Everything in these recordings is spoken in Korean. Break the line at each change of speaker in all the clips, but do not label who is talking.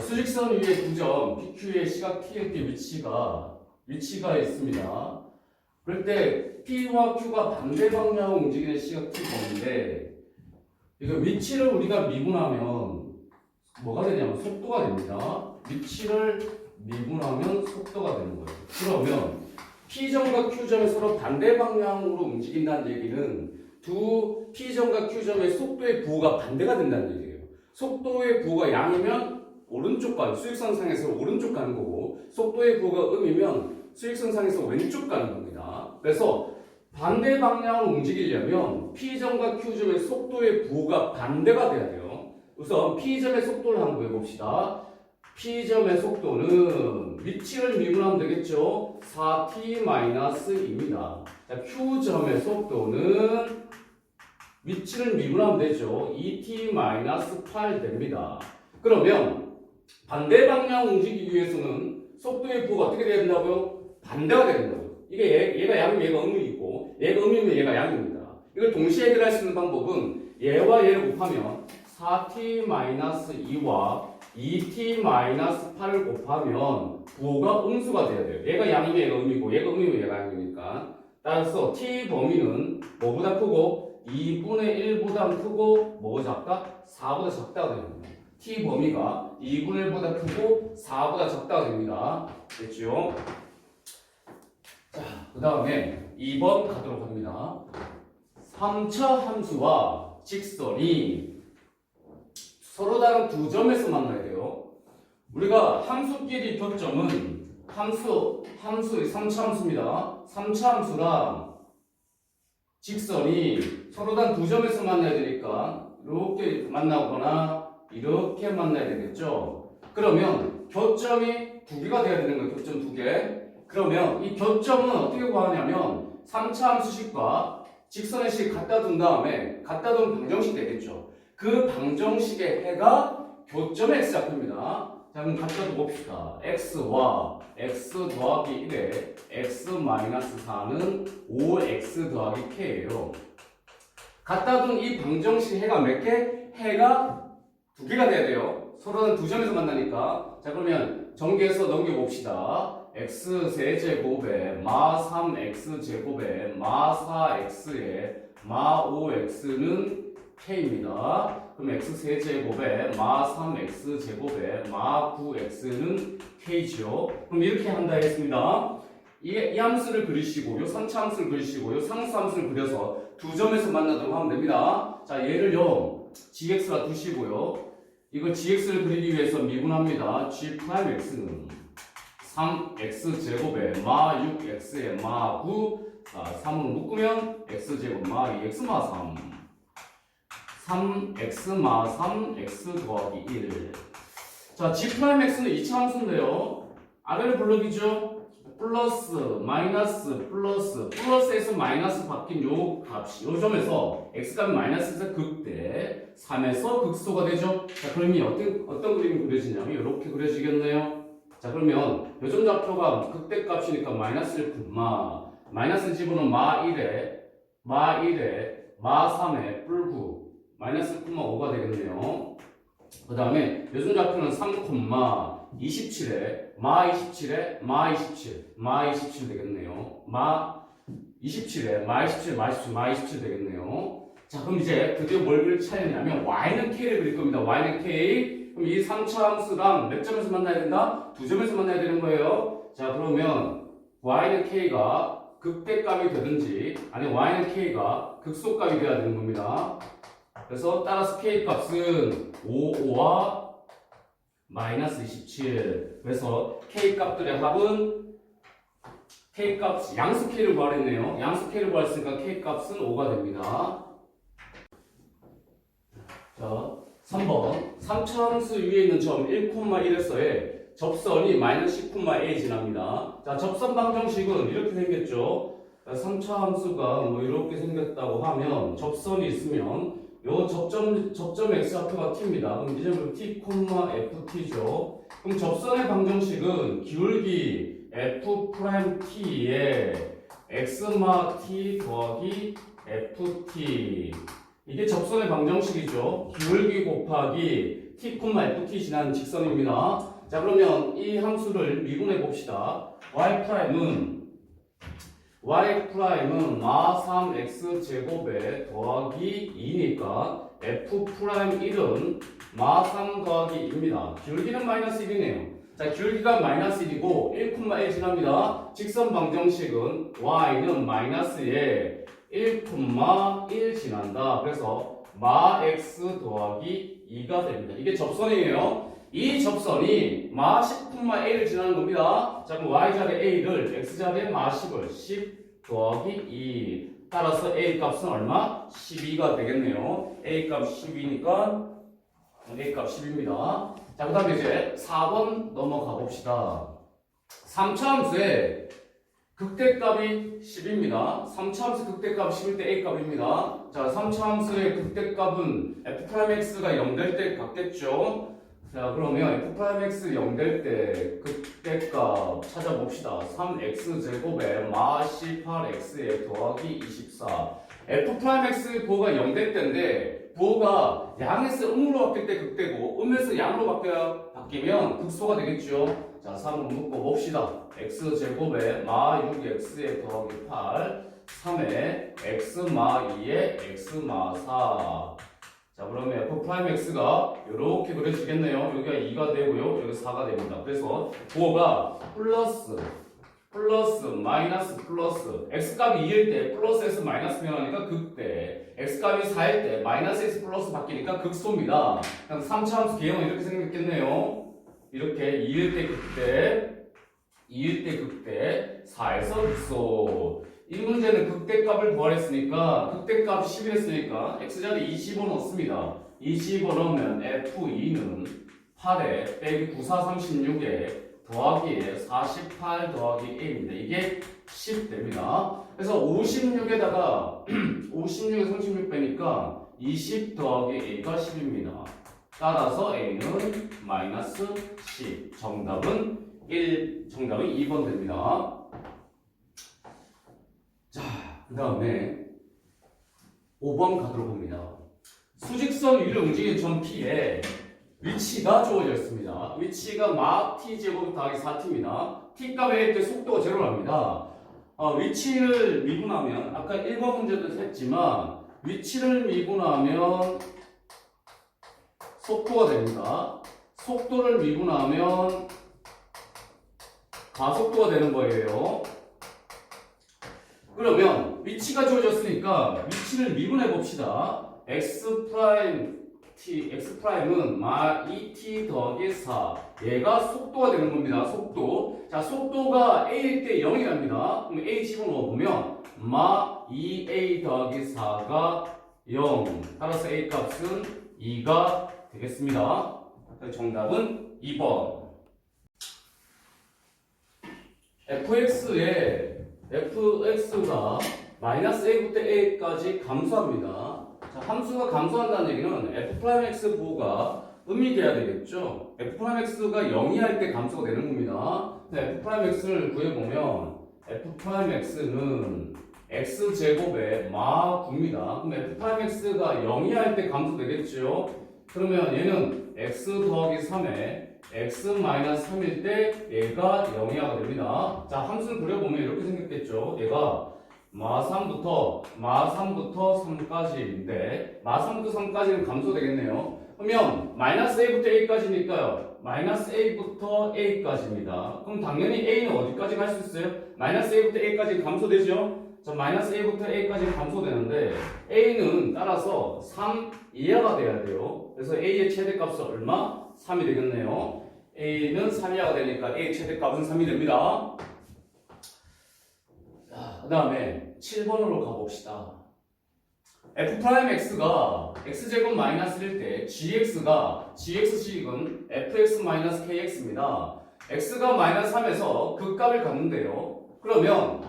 수직선 위에 두 점 PQ의 시각 T의 위치가 있습니다. 그럴 때 P와 Q가 반대 방향으로 움직이는 시각 T범인데 이거 위치를 우리가 미분하면 뭐가 되냐면 속도가 됩니다. 위치를 미분하면 속도가 되는 거예요. 그러면 P점과 Q점이 서로 반대 방향으로 움직인다는 얘기는 두 P점과 Q점의 속도의 부호가 반대가 된다는 얘기예요. 속도의 부호가 양이면 오른쪽 가는, 수직선상에서 오른쪽 가는 거고, 속도의 부호가 음이면 수직선상에서 왼쪽 가는 겁니다. 그래서 반대 방향으로 움직이려면 P점과 Q점의 속도의 부호가 반대가 돼야 돼요. 우선 P점의 속도를 한번 구해봅시다. P점의 속도는 위치를 미분하면 되겠죠. 4t-2입니다. 자, Q점의 속도는 위치를 미분하면 되죠. 2t-8 됩니다. 그러면 반대 방향 움직이기 위해서는 속도의 부호가 어떻게 돼야 된다고요? 반대가 돼야 된다고요. 이게 얘가 양이면 얘가 음이고 얘가 음이면 얘가 양입니다. 이걸 동시에 해결할 수 있는 방법은 얘와 얘를 곱하면 4t-2와 2t-8을 곱하면 부호가 음수가 돼야 돼요. 얘가 양이면 얘가 음이고 얘가 음이면 얘가 양이니까. 따라서 t 범위는 뭐보다 크고 2분의 1보다 크고 뭐가 작다? 4보다 작다가 됩니다. t 범위가 2분의 1보다 크고 4보다 작다가 됩니다. 됐죠? 자, 그 다음에 2번 가도록 합니다. 3차 함수와 직선이 서로 다른 두 점에서 만나야 돼요. 우리가 함수끼리 교점은 함수 3차 함수입니다. 3차 함수랑 직선이 서로 다른 두 점에서 만나야 되니까 이렇게 만나거나 이렇게 만나야 되겠죠. 그러면 교점이 두 개가 돼야 되는 거예요. 교점 두 개. 그러면 이 교점은 어떻게 구하냐면 3차 함수식과 직선의 식 갖다 둔 다음에 갖다 둔 방정식 되겠죠. 그 방정식의 해가 교점의 x좌표입니다. 자, 그럼 갖다 두 봅시다. x와 x 더하기 1에 x 마이너스 4는 5x 더하기 k예요. 갖다 둔 이 방정식 해가 몇 개? 해가 두 개가 돼야 돼요. 서로는 두 점에서 만나니까. 자, 그러면 전개해서 넘겨봅시다. x 세제곱에 마 3x 제곱에 마 4x에 마 5x는 k입니다. 그럼 x 세제곱에 마 3x 제곱에 마 9x는 k죠. 그럼 이렇게 한다 했습니다. 이 함수를 그리시고 요 3차 함수를 그리시고 요 상수 함수를 그려서 두 점에서 만나도록 하면 됩니다. 자, 얘를요 gx라 두시고요. 이거 gx를 그리기 위해서 미분합니다. g'x는 3x 제곱에 마 6x에 마 9, 자, 3으로 묶으면 x 제곱 마 2x 마 3, 3x 마 3, x 더하기 1. 자, g'x는 2차 함수인데요. 아래를 블록이죠. 플러스, 마이너스, 플러스에서 마이너스 바뀐 요 값이 요 점에서 x값이 마이너스에서 극대, 3에서 극소가 되죠. 자, 그러면 어떤 그림이 그려지냐면 이렇게 그려지겠네요. 자, 그러면 요점 좌표가 극대 값이니까 마이너스 1, 마이너스 집어넣으면 마 1에 마 3에 뿔 9, 마이너스 9,5가 되겠네요. 그 다음에 요점 좌표는 3, 27에 마 27에 마 27 되겠네요. 마 27에 마 27 되겠네요. 자, 그럼 이제 드디어 뭘 그릴 차례냐면 y는 k를 그릴 겁니다. y는 k. 그럼 이 3차 함수랑 몇 점에서 만나야 된다? 두 점에서 만나야 되는 거예요. 자, 그러면 y는 k가 극대값이 되든지 아니면 y는 k가 극소값이 돼야 되는 겁니다. 그래서 따라서 k 값은 5와 마이너스 27. 그래서 k 값들의 합은 k 값 양수 k를 구하랬네요. 양수 k를 구했으니까 k 값은 5가 됩니다. 자, 3번 3차 함수 위에 있는 점 1,1에서의 접선이 마이너스 10,a에 지납니다. 자, 접선 방정식은 이렇게 생겼죠. 3차 함수가 뭐 이렇게 생겼다고 하면 접선이 있으면 요 접점 x좌표가 t입니다. 그럼 이제 t, ft죠. 그럼 접선의 방정식은 기울기 f't에 x마 t 더하기 ft 이게 접선의 방정식이죠. 기울기 곱하기 t, ft 지난 직선입니다. 자, 그러면 이 함수를 미분해 봅시다. y''은 마 3x 제곱에 더하기 2니까 f'1은 마 3 더하기 2입니다. 기울기는 마이너스 1이네요. 자, 기울기가 마이너스 1이고 1,1 지납니다. 직선 방정식은 y는 마이너스에 1,1 지난다. 그래서 마 x 더하기 2가 됩니다. 이게 접선이에요. 이 접선이 마 10,a를 지나는 겁니다. 자, 그럼 y자리에 a를 x자리에 마 10을 10 더하기 2. 따라서 a 값은 얼마? 12가 되겠네요. a 값 10이니까 a 값 10입니다. 자, 그 다음에 이제 4번 넘어가 봅시다. 3차 함수의 극대값이 10입니다. 3차 함수 극대값 10일 때 a 값입니다. 자, 3차 함수의 극대값은 f'x가 0 될 때 같겠죠? 자, 그러면 f'x 0 될 때 극대값 찾아봅시다. 3x 제곱에 마 18x에 더하기 24. f'x 부호가 0 될 때인데 부호가 양에서 음으로 바뀔 때 극대고 음에서 양으로 바뀌면 극소가 되겠죠. 자, 3은 묶어 봅시다. x 제곱에 마 6x에 더하기 8, 3에 x 마 2에 x 마 4. 자, 그러면 f'x가 이렇게 그려지겠네요. 여기가 2가 되고요. 여기 4가 됩니다. 그래서 부호가 플러스 마이너스 플러스 x값이 2일 때 플러스에서 마이너스 변하니까 극대, x값이 4일 때 마이너스에서 플러스 바뀌니까 극소입니다. 3차 함수 개형은 이렇게 생겼겠네요. 이렇게 2일 때 극대, 4에서 극소. 이 문제는 극대값을 구하랬으니까 극대값 10이랬으니까 x자리 25 넣습니다. 25 넣으면 f2는 8에 빼기 9, 4, 36에 더하기에 48 더하기 a입니다. 이게 10 됩니다. 그래서 56에다가 56에 36 빼니까 20 더하기 a가 10입니다. 따라서 a는 마이너스 10. 정답은 2번 됩니다. 자, 그 다음에 5번 가도록 합니다. 수직선 위를 움직이는 점 P에 위치가 주어져 있습니다. 위치가 마 t제곱 더하기 4t입니다. t값에 때 속도가 제로랍니다. 위치를 미분하면 아까 1번 문제도 했지만 위치를 미분하면 속도가 됩니다. 속도를 미분하면 가속도가 되는 거예요. 그러면 위치가 주어졌으니까 위치를 미분해 봅시다. x'은 마 2t 더하기 4. 얘가 속도가 되는 겁니다. 속도. 자, 속도가 a일 때 0이랍니다. 그럼 a 집어넣어 보면 마 2a 더하기 4가 0. 따라서 a 값은 2가 되겠습니다. 정답은 2번. fx가 마이너스 a부터 a까지 감소합니다. 자, 함수가 감소한다는 얘기는 f'x 부호가 음이 돼야 되겠죠. f'x가 0이 할 때 감소가 되는 겁니다. f'x를 구해보면 f'x는 x제곱에 마 9입니다. 그럼 f'x가 0이 할 때 감소되겠죠. 그러면 얘는 x 더하기 3에 x 마이너스 3일 때 얘가 0이하가 됩니다. 자, 함수를 그려보면 이렇게 생겼겠죠. 얘가 마 3부터 3까지인데 마 3부터 3까지는 감소되겠네요. 그러면 마이너스 a부터 a까지니까요. 마이너스 a부터 a까지입니다. 그럼 당연히 a는 어디까지 갈 수 있어요? 마이너스 a부터 a까지 감소되죠? 자, 마이너스 a부터 a까지 감소되는데 a는 따라서 3 이하가 돼야 돼요. 그래서 a의 최대값은 얼마? 3이 되겠네요. a는 3 이하가 되니까 a 최대값은 3이 됩니다. 자, 그 다음에 7번으로 가봅시다. f'x가 x제곱 마이너스 1일 때 gx식은 fx 마이너스 kx입니다. x가 마이너스 3에서 극값을 갖는데요. 그러면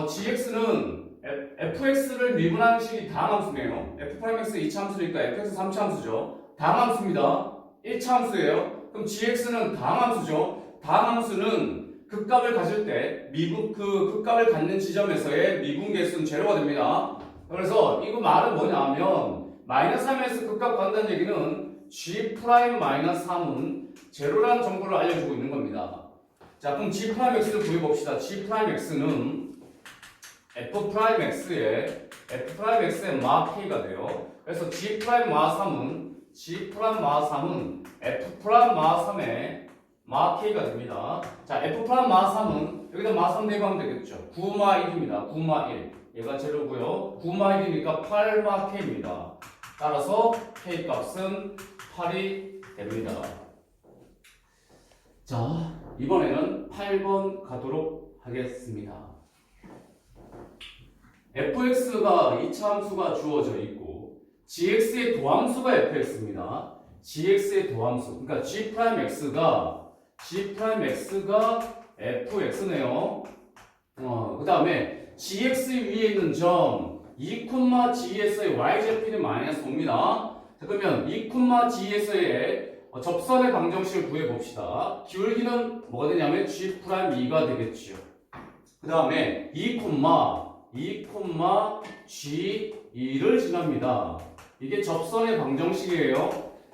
gx는 fx를 미분하는 식이 다항함수네요. f'x 2차 함수니까 fx 3차 함수죠. 다항함수입니다. 1차 함수예요. 그럼 gx는 다항함수죠. 다항함수는 극값을 가질 때 극값을 갖는 지점에서의 미분 개수는 제로가 됩니다. 그래서 이거 말은 뭐냐면 마이너스 3에서 극값 구한다는 얘기는 g 프라임 마이너스 3은 제로라는 정보를 알려주고 있는 겁니다. 자, 그럼 g 프라임 x를 구해봅시다. g 프라임 x는 f 프라임 x의 마 k가 돼요. 그래서 g 프라임 마 3은 f 프라임 마 3의 마 k가 됩니다. 자, f 프라임 마 3은 여기다 마 3 대입하면 되겠죠. 9마 1입니다. 9마 1. 얘가 제로고요. 9마 1이니까 8마 k입니다. 따라서 k 값은 8이 됩니다. 자, 이번에는 8번 가도록 하겠습니다. fx가 이차 함수가 주어져 있고 gx의 도함수가 fx입니다. gx의 도함수, 그러니까 g 프라임 x가 fx네요. 그 다음에 gx 위에 있는 점 2,g에서의 y절편이 마이너스 5입니다. 자, 그러면 2,g에서의 접선의 방정식을 구해봅시다. 기울기는 뭐가 되냐면 g 프라임 2가 되겠죠. 그 다음에 2,g2를 지납니다. 이게 접선의 방정식이에요.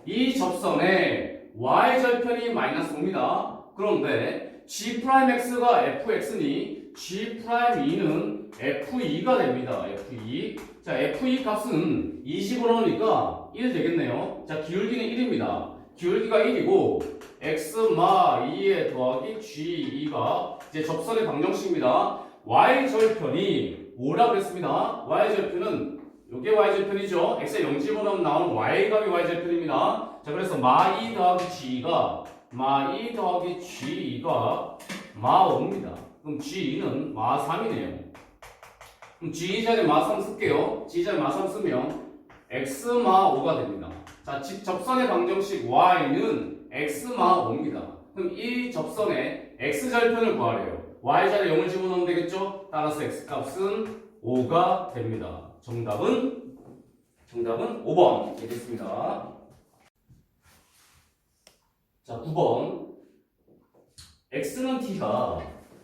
이 접선에 y절편이 마이너스 5입니다. 그런데 g 프라임 x가 fx니 g 프라임 2는 f2가 됩니다. f2. 자, f2 값은 20으로 넣으니까 1 되겠네요. 자, 기울기는 1입니다. 기울기가 1이고 x마 2에 더하기 g2가 이제 접선의 방정식입니다. y절편이 뭐라고 그랬습니다? y절편은 요게 y절편이죠. x에 0 집어넣으면 나오는 y값이 y절편입니다. 자, 그래서 마 2 더하기 g가 마 2 더하기 g2가 마 5입니다. 그럼 g2는 마 3이네요. 그럼 g2 자리에 마 3 쓸게요. g 자리에 마 3 쓰면 x 마 5가 됩니다. 자, 접선의 방정식 y는 x 마 5입니다. 그럼 이 접선의 x절편을 구하래요. y 자리에 0을 집어넣으면 되겠죠? 따라서 x 값은 5가 됩니다. 정답은 5번 되겠습니다. 자, 9번. x는 t가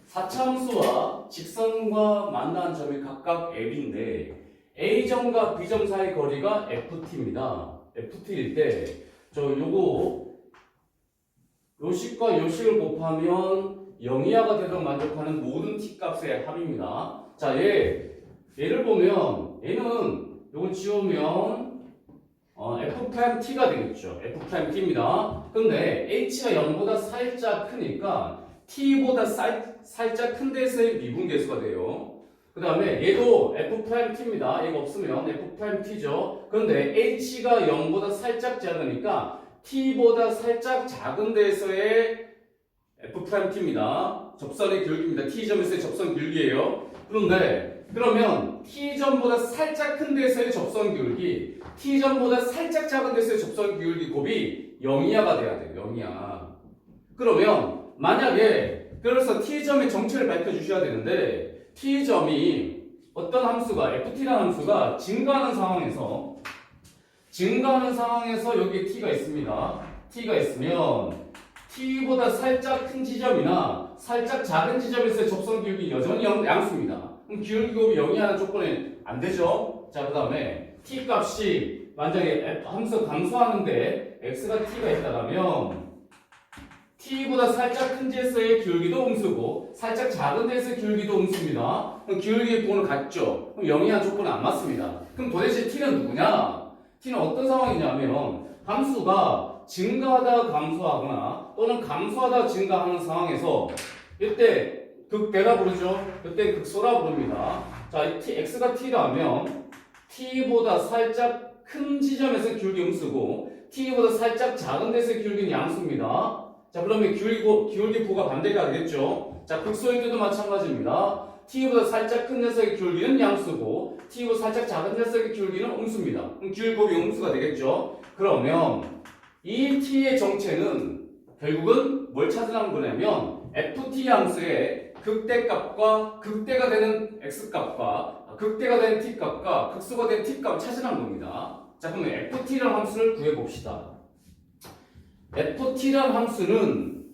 4차함수와 직선과 만나는 점이 각각 f인데 a점과 b점 사이 거리가 ft입니다. ft일 때 요식과 요식을 곱하면 0 이하가 되도록 만족하는 모든 t 값의 합입니다. 자, 얘를 보면 얘는 요걸 지우면 f't가 되겠죠. f't입니다. 근데 h가 0보다 살짝 크니까 t보다 살짝 큰 데서의 미분계수가 돼요. 그 다음에 얘도 f't입니다. 얘가 없으면 f't죠. 그런데 h가 0보다 살짝 작으니까 t보다 살짝 작은 데서의 f't입니다. 접선의 기울기입니다. t점에서의 접선 기울기예요. 그러면 t점보다 살짝 큰 데서의 접선 기울기, t점보다 살짝 작은 데서의 접선 기울기 곱이 0 이하가 돼야 돼요. 0 이하. 그러면 만약에 그래서 t점의 정체를 밝혀주셔야 되는데 t점이 어떤 함수가 ft라는 함수가 증가하는 상황에서 여기에 t가 있습니다. t가 있으면 t보다 살짝 큰 지점이나 살짝 작은 지점에서의 접선 기울기 여전히 양수입니다. 그럼 기울기 곱이 0이 하는 조건에 안 되죠. 자, 그 다음에 t 값이 만약에 함수 감소하는데 x가 t가 있다면 t보다 살짝 큰 데서의 기울기도 음수고 살짝 작은 데서의 기울기도 음수입니다. 그럼 기울기의 부호는 같죠. 그럼 0이 하는 조건은 안 맞습니다. 그럼 도대체 t는 누구냐? t는 어떤 상황이냐면 함수가 증가하다 감소하거나 또는 감소하다 증가하는 상황에서 이때 극대라 부르죠. 이때 극소라 부릅니다. 자, x가 t라면 t보다 살짝 큰 지점에서 기울기 음수고 t보다 살짝 작은 데서의 기울기는 양수입니다. 자, 그러면 기울기 부호가 반대가 되겠죠. 자, 극소일 때도 마찬가지입니다. t보다 살짝 큰 녀석의 기울기는 양수고 t보다 살짝 작은 녀석의 기울기는 음수입니다. 그럼 기울기 곱이 음수가 되겠죠. 그러면 이 t의 정체는 결국은 뭘 찾으라는 거냐면 ft 함수의 극대값과 극대가 되는 x값과 극대가 되는 t값과 극소가 되는 t값을 찾으라는 겁니다. 자, 그러면 ft라는 함수를 구해봅시다. ft라는 함수는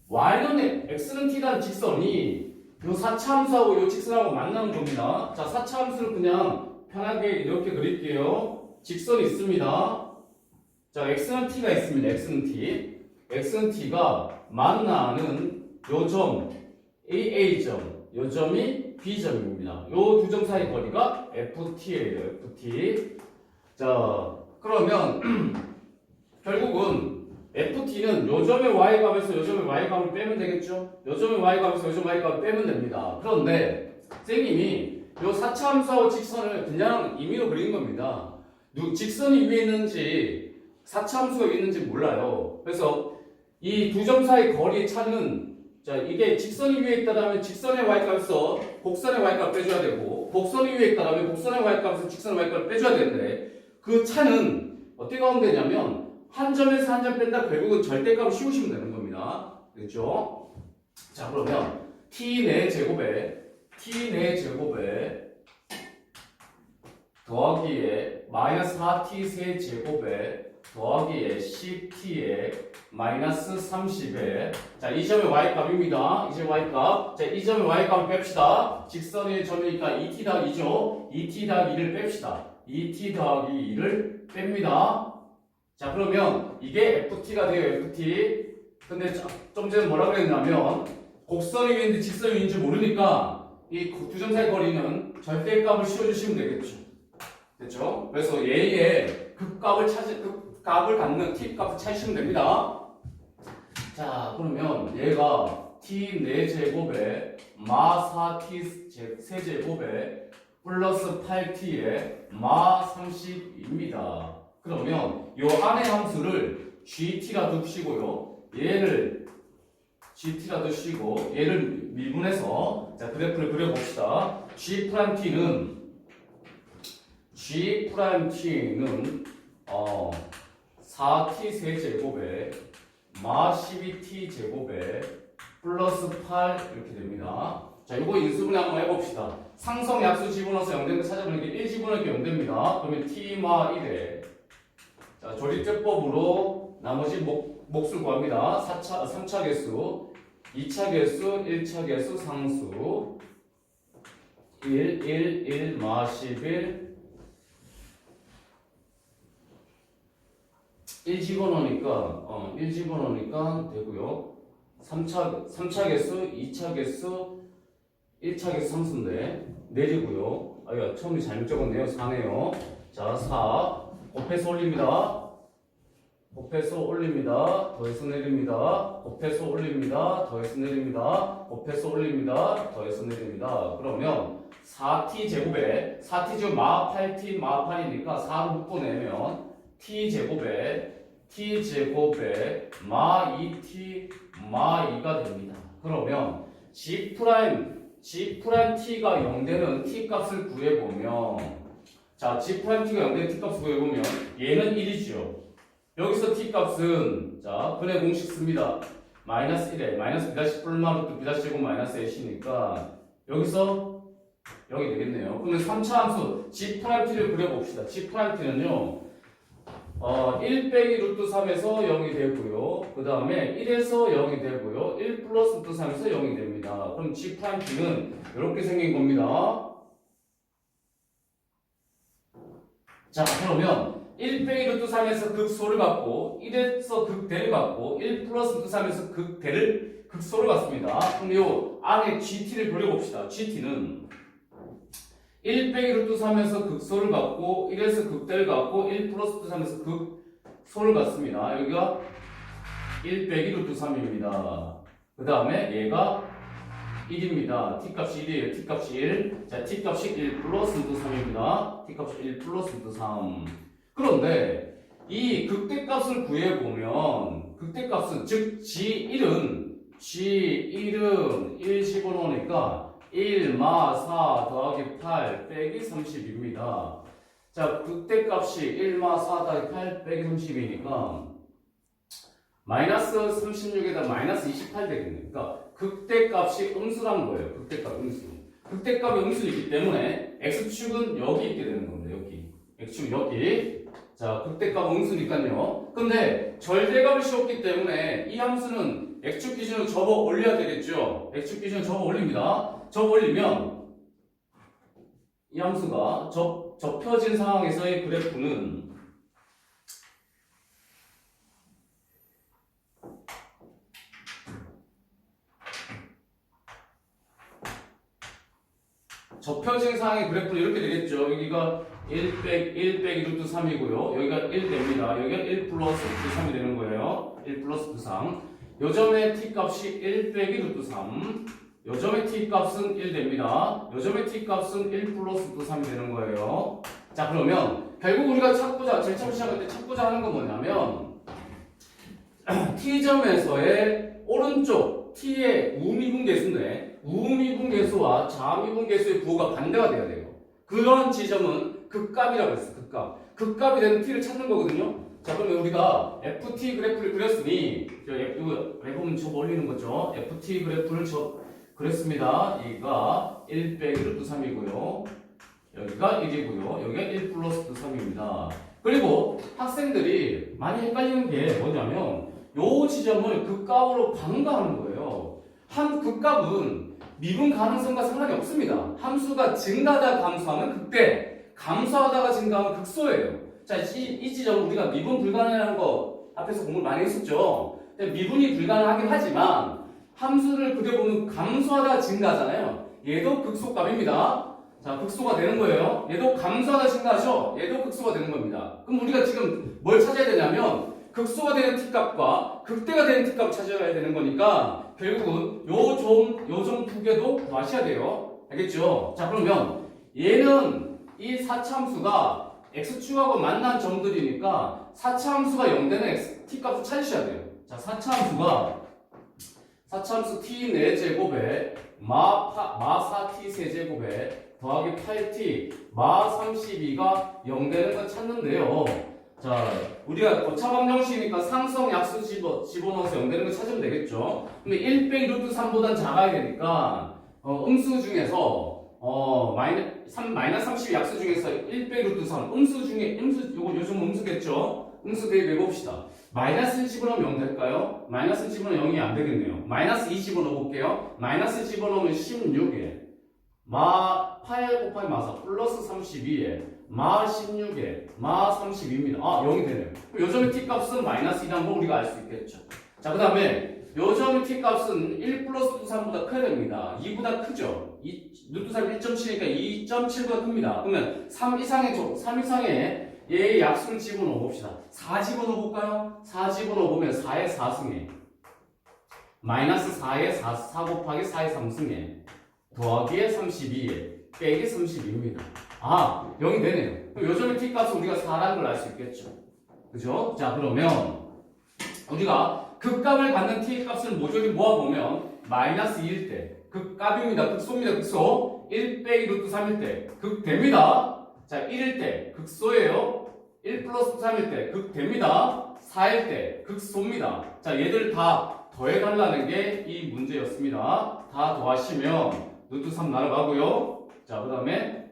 y는 x는 t라는 직선이 요 4차 함수하고 요 직선하고 만나는 겁니다. 자, 4차 함수를 그냥 편하게 이렇게 그릴게요. 직선이 있습니다. 자, x는 t가 있습니다. x는 t. x는 t가 만나는 요점 AA점, 요점이 B점입니다. 요 두 점 사이 거리가 FT예요. FT. 자, 그러면 결국은 FT는 요점의 Y값에서 요점의 Y값을 빼면 되겠죠? 요점의 Y값에서 요점 Y값을 빼면 됩니다. 그런데 선생님이 요 사차함수하고 직선을 그냥 임의로 그린 겁니다. 직선이 위에 있는지 사차함수가 위에 있는지 몰라요. 그래서 이 두 점 사이 거리의 차는 자, 이게 직선이 위에 있다면 직선의 Y값에서 곡선의 Y값을 빼줘야 되고 곡선이 위에 있다면 곡선의 Y값에서 직선의 Y값을 빼줘야 되는데 그 차는 어떻게 하면 되냐면 한 점에서 한 점 뺀다 결국은 절대값을 씌우시면 되는 겁니다. 그렇죠? 자, 그러면 t 내 제곱에 더하기에 마이너스 4t 세제곱에 더하기에 10t에 마이너스 30에 자, 이 점의 y값입니다. 이 점의 y값. 자, 이 점의 y값을 뺍시다. 직선의 점이니까 2t 더하기 2죠. 2t 더하기 2를 뺍시다. 2t 더하기 2를 뺍니다. 자, 그러면 이게 ft가 돼요. ft. 근데 좀 전에 뭐라 그랬냐면 곡선이 있는지 직선이 있는지 모르니까 이 두 점 사이 거리는 절대값을 씌워주시면 되겠죠. 됐죠? 그래서 얘의 극값을 갖는 t 값을 찾으시면 됩니다. 자, 그러면 얘가 t 4제곱에 마 4t 세제곱에 플러스 8t에 마 30입니다. 그러면 요 안의 함수를 gt라 두시고요. 얘를 gt라 두시고 얘를 미분해서 자, 그래프를 그려봅시다. g't는 4t 세제곱에 마 12t 제곱에 플러스 8 이렇게 됩니다. 자, 이거 인수분해 한번 해봅시다. 상성 약수 집어넣어서 0되는 거 찾아보니까 1 집어넣으니까 0됩니다. 그러면 t마 1에 자, 조립제법으로 나머지 몫을 구합니다. 3차 개수, 2차 개수, 1차 개수 상수 1 마 11 1 집어넣으니까 1 집어넣으니까 되고요. 3차 개수, 2차 개수, 1차 개수 상수인데 4개고요. 아야, 처음에 잘못 적었네요. 4네요. 자, 4 곱해서 올립니다. 곱해서 올립니다. 더해서 내립니다. 곱해서 올립니다. 더해서 내립니다. 곱해서 올립니다. 더해서 내립니다. 그러면 4t 제곱에 4t 제곱 마 8t 마 8이니까 4로 묶어내면 t 제곱에 마 2t 마 2가 됩니다. 그러면 g't가 0되는 t 값을 구해보면 자, g't가 0되는 t 값을 구해보면 얘는 1이죠. 여기서 t 값은 자, 근의 공식 씁니다. 마이너스 1에 마이너스 b' 뿔마루트 b' 제곱 마이너스 a시니까 여기서 0이 되겠네요. 그러면 3차 함수 g't를 그려봅시다. g't는요 1 빼기 루트 3에서 0이 되고요. 그 다음에 1에서 0이 되고요. 1 플러스 루트 3에서 0이 됩니다. 그럼 g't는 이렇게 생긴 겁니다. 자, 그러면 1 빼기 루트 3에서 극소를 갖고 1에서 극대를 갖고 1 플러스 루트 3에서 극소를 갖습니다. 그럼 요 안에 gt를 그려봅시다. gt는 1 빼기 루트 3에서 극소를 갖고 1에서 극대를 갖고 1 플러스 루트 3에서 극소를 갖습니다. 여기가 1 빼기 루트 3입니다. 그 다음에 얘가 1입니다. t값이 1이에요. t값이 1. 자, t값이 1 플러스 루트 3입니다. t값이 1 플러스 루트 3. 그런데 이 극대값을 구해보면 극대값은 즉 G1은 1 집어넣으니까 1 마 4 더하기 8 빼기 30입니다. 자, 극대값이 1 마 4 더하기 8 빼기 30이니까 마이너스 36에다 마이너스 28 되겠네요. 그러니까 극대값이 음수란 거예요. 극대값 음수. 극대값이 음수이기 때문에 x축은 여기 있게 되는 겁니다. 여기. x축은 여기. 자, 극대값 음수니까요. 근데 절대값을 씌웠기 때문에 이 함수는 x축 기준으로 접어 올려야 되겠죠. x축 기준으로 접어 올립니다. 접어 올리면 이 함수가 접혀진 상황에서의 그래프는 접혀진 상황의 그래프는 이렇게 되겠죠. 여기가 1 빼기 루트 3이고요. 여기가 1 됩니다. 여기가 1 플러스 루트 3이 되는 거예요. 1 플러스 루트 3. 요점의 t값이 1 빼기 루트 3. 요점의 t값은 1 됩니다. 요점의 t값은 1 플러스 루트 3이 되는 거예요. 자, 그러면 결국 우리가 제일 처음 시작할 때 찾고자 하는 건 뭐냐면 t점에서의 오른쪽 t의 우미분계수인데 우미분계수와 좌미분계수의 부호가 반대가 돼야 돼요. 그런 지점은 극값이라고 했어요. 극값. 극값이 되는 t를 찾는 거거든요. 자, 그러면 우리가 ft 그래프를 그렸으니 이거 그래프는 저 올리는 거죠. ft 그래프를 그렸습니다. 여기가 1 빼기 루트 3이고요. 여기가 1이고요. 여기가 1 플러스 루트 3입니다. 그리고 학생들이 많이 헷갈리는 게 뭐냐면 요 지점을 극값으로 방가하는 거예요. 극값은 미분 가능성과 상관이 없습니다. 함수가 증가하다 감소하면 극대, 감소하다가 증가하면 극소예요. 자, 이 지점 우리가 미분 불가능이라는 거 앞에서 공부를 많이 했었죠. 미분이 불가능하긴 하지만 함수를 그려보면 감소하다가 증가하잖아요. 얘도 극소값입니다. 자, 극소가 되는 거예요. 얘도 감소하다 증가하죠. 얘도 극소가 되는 겁니다. 그럼 우리가 지금 뭘 찾아야 되냐면 극소가 되는 t값과 극대가 되는 t값을 찾아야 되는 거니까 결국은 요점 두 개도 구하셔야 돼요. 알겠죠? 자, 그러면 얘는 이 사차함수가 x축하고 만난 점들이니까 사차함수가 0되는 t값을 찾으셔야 돼요. 자, 사차함수 t 4제곱에 마 4t 세제곱에 더하기 8t 마 32가 0되는 걸 찾는데요. 자, 우리가 고차방정식이니까 상성 약수 집어넣어서 0되는 걸 찾으면 되겠죠. 근데 1 빼기 루트 3보단 작아야 되니까 음수 중에서 마이너스 30 약수 중에서 1 빼기 루트 3 요거 요즘 음수겠죠. 음수 대입해 봅시다. 마이너스 1 집어넣으면 0 될까요? 마이너스 1 집어넣으면 0이 안 되겠네요. 마이너스 2 집어넣어 볼게요. 마이너스 집어넣으면 16에 마 8 곱하기 마 4 플러스 32에 마 16에 마 32입니다. 0이 되네요. 요점의 t값은 마이너스 2라는 걸 우리가 알 수 있겠죠. 자, 그 다음에 요점의 t값은 1 플러스 루트 3보다 커야 됩니다. 2보다 크죠. 루트 3 1.7이니까 2.7보다 큽니다. 그러면 3 이상의 얘의 약수를 집어넣어 봅시다. 4 집어넣어 볼까요? 4 집어넣어 보면 4의 4승에 마이너스 4의 4 곱하기 4의 3승에 더하기에 32에 빼기 32입니다. 0이 되네요. 그럼 요점의 t값은 우리가 4라는 걸 알 수 있겠죠. 그죠? 자, 그러면 우리가 극값을 갖는 t값을 모조리 모아보면 마이너스 2일 때 극값입니다. 극소입니다. 극소. 1 빼기 루트 3일 때 극됩니다. 자, 1일 때 극소예요. 1 플러스 3일 때 극됩니다. 4일 때 극소입니다. 자, 얘들 다 더해달라는 게 이 문제였습니다. 다 더하시면 루트 3 날아가고요. 자, 그 다음에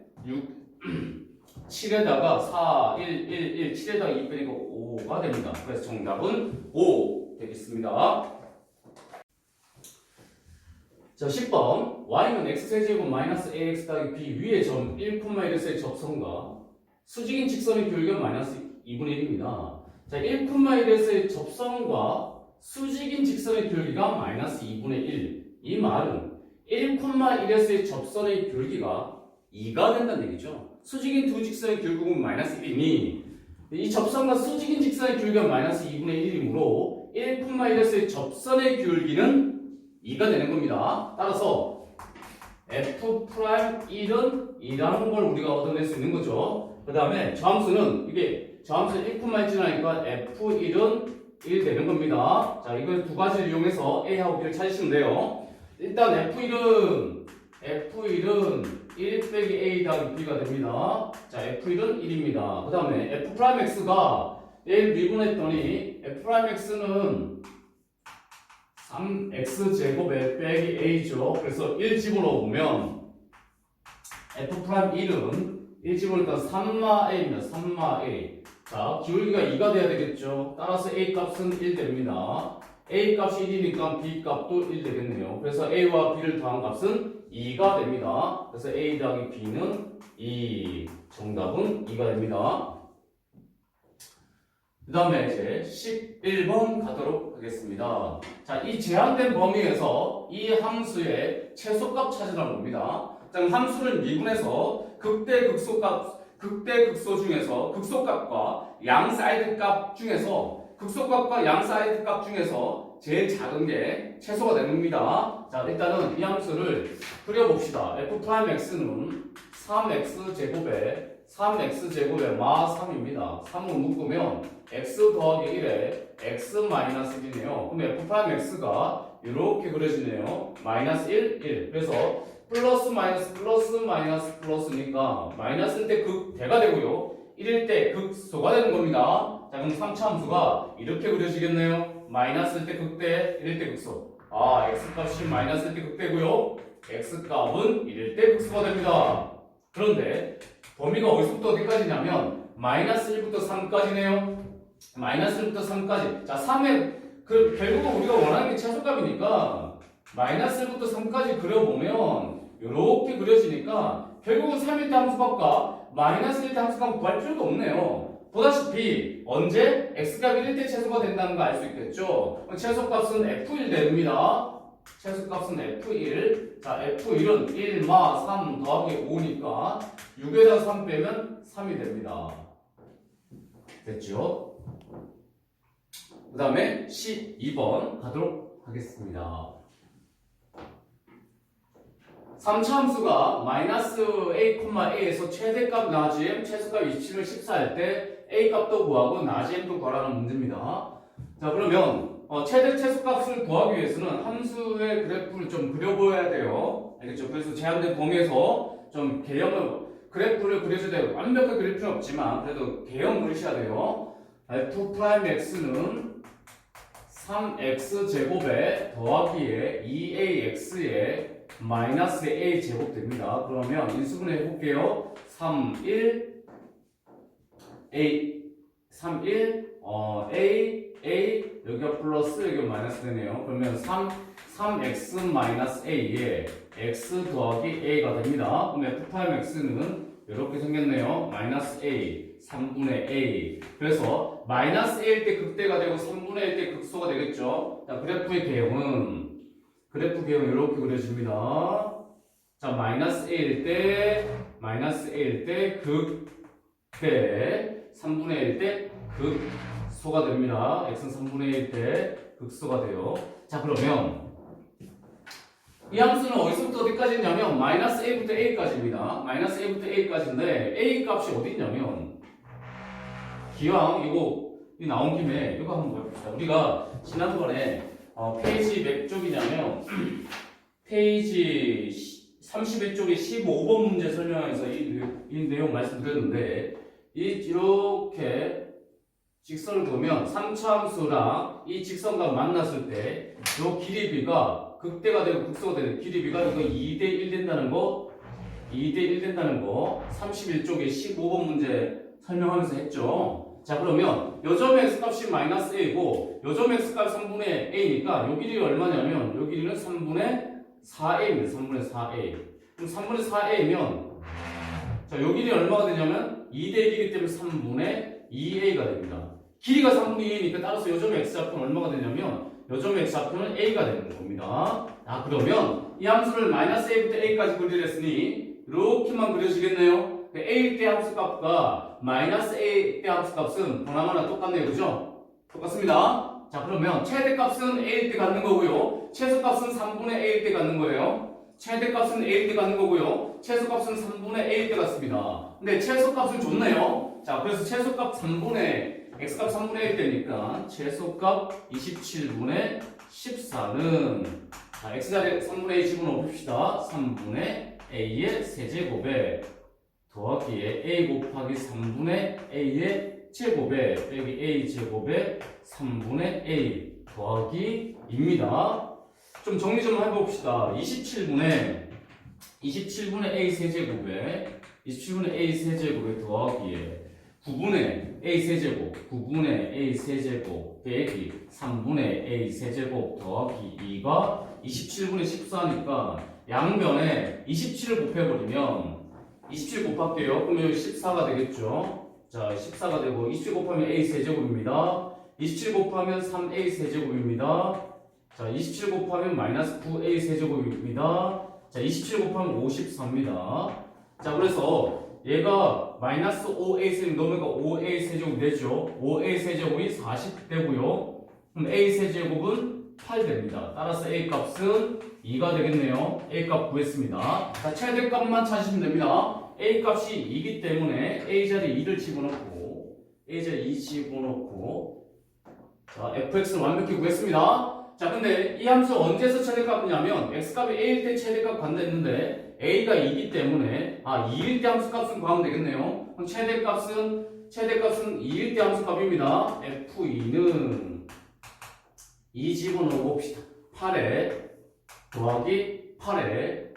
7에다가 4, 1, 7에다가 2 빼니까 5가 됩니다. 그래서 정답은 5 되겠습니다. 자, 10번 y는 x세제곱 마이너스 ax 더하기 b 위의 점 1,1의 접선과 수직인 직선의 교육은 마이너스 2분의 1입니다. 자, 1,1의 접선과 수직인 직선의 교류가 마이너스 2분의 1. 이 말은 1,1에서의 접선의 교류가 2가 된다는 얘기죠. 수직인 두 직선의 교류는 마이너스 1이니 이 접선과 수직인 직선의 교류가 마이너스 2분의 1이므로 1,1에서의 접선의 교류는 2가 되는 겁니다. 따라서 F'1은 2라는 걸 우리가 얻어낼 수 있는 거죠. 그 다음에 저함수는 저함수 1,1 지나니까 F'1은 1 되는 겁니다. 자, 이걸 두 가지를 이용해서 A하고 B를 찾으시면 돼요. 일단 F'1은 1 빼기 A 더하기 B가 됩니다. 자, F'1은 1입니다. 그 다음에 F'X가 A를 미분했더니 F'X는 3x제곱에 빼기 a죠. 그래서 1 집어넣어보면 F'1은 1 집어넣으니까 3마 a입니다. 3마 a. 자, 기울기가 2가 돼야 되겠죠. 따라서 a 값은 1 됩니다. A 값이 1이니까 B 값도 1 되겠네요. 그래서 A와 B를 더한 값은 2가 됩니다. 그래서 A 더하기 B는 2. 정답은 2가 됩니다. 그 다음에 이제 11번 가도록 하겠습니다. 자, 이 제한된 범위에서 이 함수의 최소값 찾으라는 겁니다. 자, 함수를 미분해서 극대 극소 중에서 극소값과 양 사이드 값 중에서 극소값과 양 사이드 값 중에서 제일 작은 게 최소가 되는 겁니다. 자, 일단은 이 함수를 그려봅시다. f'x는 3x 제곱에 3x 제곱에 마 3입니다. 3을 묶으면 x 더하기 1에 x 마이너스 1이네요. 그럼 f'x가 이렇게 그려지네요. 마이너스 1, 1. 그래서 플러스 마이너스 플러스니까 마이너스일 때 극대가 되고요. 1일 때 극소가 되는 겁니다. 자, 그럼 3차 함수가 이렇게 그려지겠네요. 마이너스일 때 극대, 1일 때 극소. 아, x값이 마이너스일 때 극대고요. x값은 1일 때 극소가 됩니다. 그런데 범위가 어디서부터 어디까지냐면 마이너스 1부터 3까지네요. 마이너스 1부터 3까지. 자, 3의 결국은 우리가 원하는 게 최소값이니까 마이너스 1부터 3까지 그려보면 이렇게 그려지니까 결국은 3일 때 함수값과 마이너스 1때 함수값 구할 필요도 없네요. 보다시피 언제 x값이 1일 때 최소가 된다는 거 알 수 있겠죠. 최소값은 f1 됩니다. 최소값은 f1. 자, f1은 1, 마, 3 더하기 5니까 6에다 3 빼면 3이 됩니다. 됐죠? 그 다음에 12번 가도록 하겠습니다. 3차 함수가 마이너스 a, a에서 최대값 나지엠, 최소값 27을 14할 때 a 값도 구하고 나지엠도 구하라는 문제입니다. 자, 그러면 최대 최소값을 구하기 위해서는 함수의 그래프를 좀 그려보아야 돼요. 알겠죠? 그래서 제한된 범위에서 좀 그래프를 그려줘야 돼요. 완벽하게 그릴 필요는 없지만 그래도 대형 그리셔야 돼요. f'x는 3x 제곱에 더하기에 2ax에 마이너스 a 제곱 됩니다. 그러면 인수분해 해볼게요. 3, 1 a 3, 1 a 여기가 플러스 여기가 마이너스 되네요. 그러면 3x 마이너스 a에 x 더하기 a가 됩니다. 그럼 f'x는 이렇게 생겼네요. 마이너스 a 3분의 a. 그래서 마이너스 a일 때 극대가 되고 3분의 1일 때 극소가 되겠죠. 자, 그래프 개형은 이렇게 그려집니다. 자, 마이너스 a일 때 극대, 3분의 1일 때 극소가 됩니다. x는 3분의 1일 때 극소가 돼요. 자, 그러면 이 함수는 어디서부터 어디까지냐면 마이너스 a부터 a까지입니다. 마이너스 a부터 a까지인데 a 값이 어디 있냐면 기왕 이거 나온 김에 이거 한번 보여봅시다. 우리가 지난번에 페이지 몇 쪽이냐면 페이지 31쪽에 15번 문제 설명해서 이 내용 말씀드렸는데 이렇게 직선을 보면 3차 함수랑 이 직선과 만났을 때 이 길이비가 극대가 되고 극소가 되는 길이비가 이거 2대1 된다는 거 31쪽에 15번 문제 설명하면서 했죠. 자, 그러면 요점 x값이 마이너스 a고 요점 x값이 3분의 a니까 요 길이가 얼마냐면 요 길이는 3분의 4a입니다. 3분의 4a. 그럼 3분의 4a면 자, 요 길이 얼마가 되냐면 2대1이기 때문에 3분의 2a가 됩니다. 길이가 3분의 2니까 따라서 요점 x좌표는 얼마가 되냐면 요점 x좌표는 a가 되는 겁니다. 아, 그러면 이 함수를 마이너스 a부터 a까지 그리랬으니 이렇게만 그려지겠네요. a일 때 함수값과 마이너스 a 때 함수값은 보나마나 똑같네요. 그죠? 똑같습니다. 자, 그러면 최대값은 a일 때 갖는 거고요. 최소값은 3분의 a일 때 갖는 거예요. 최대값은 a일 때 갖는 거고요. 최소값은 3분의 a일 때 갖습니다. 근데 최소값은 좋네요. 자, 그래서 최소값 x값 3분의 1 되니까 최소값 27분의 14는 자, x자리 3분의 a 집어넣어 봅시다. 3분의 a의 세제곱에 더하기에 a 곱하기 3분의 a의 제곱에 빼기 a 제곱에 3분의 a 더하기입니다. 좀 정리 좀 해봅시다. 27분의 a 세제곱에 더하기에 9분의 a 세제곱 9분의 a 세제곱 빼기 3분의 a 세제곱 더하기 2가 27분의 14니까 양변에 27을 곱해버리면 27 곱할게요. 그러면 여기 14가 되겠죠. 자, 14가 되고 27 곱하면 a 세제곱입니다. 27 곱하면 3a 세제곱입니다. 자, 27 곱하면 마이너스 9a 세제곱입니다. 자, 27 곱하면 54입니다. 자, 그래서 얘가 마이너스 5a 세제곱 넣으니까 5a 세제곱이 되죠. 5a 세제곱이 40 되고요. 그럼 a 세제곱은 8 됩니다. 따라서 a 값은 2가 되겠네요. a 값 구했습니다. 자, 최대값만 찾으시면 됩니다. a 값이 2이기 때문에 a 자리에 2를 집어넣고 a 자리에 2 집어넣고 자, fx를 완벽히 구했습니다. 자, 근데 이 함수 언제서 최대값이냐면 x값이 a일 때 최대값 간다 했는데 a가 2이기 때문에 2일 때 함수 값은 구하면 되겠네요. 그럼 최대값은 2일 때 함수 값입니다. f2는 2 집어넣어 봅시다. 8에 더하기 8에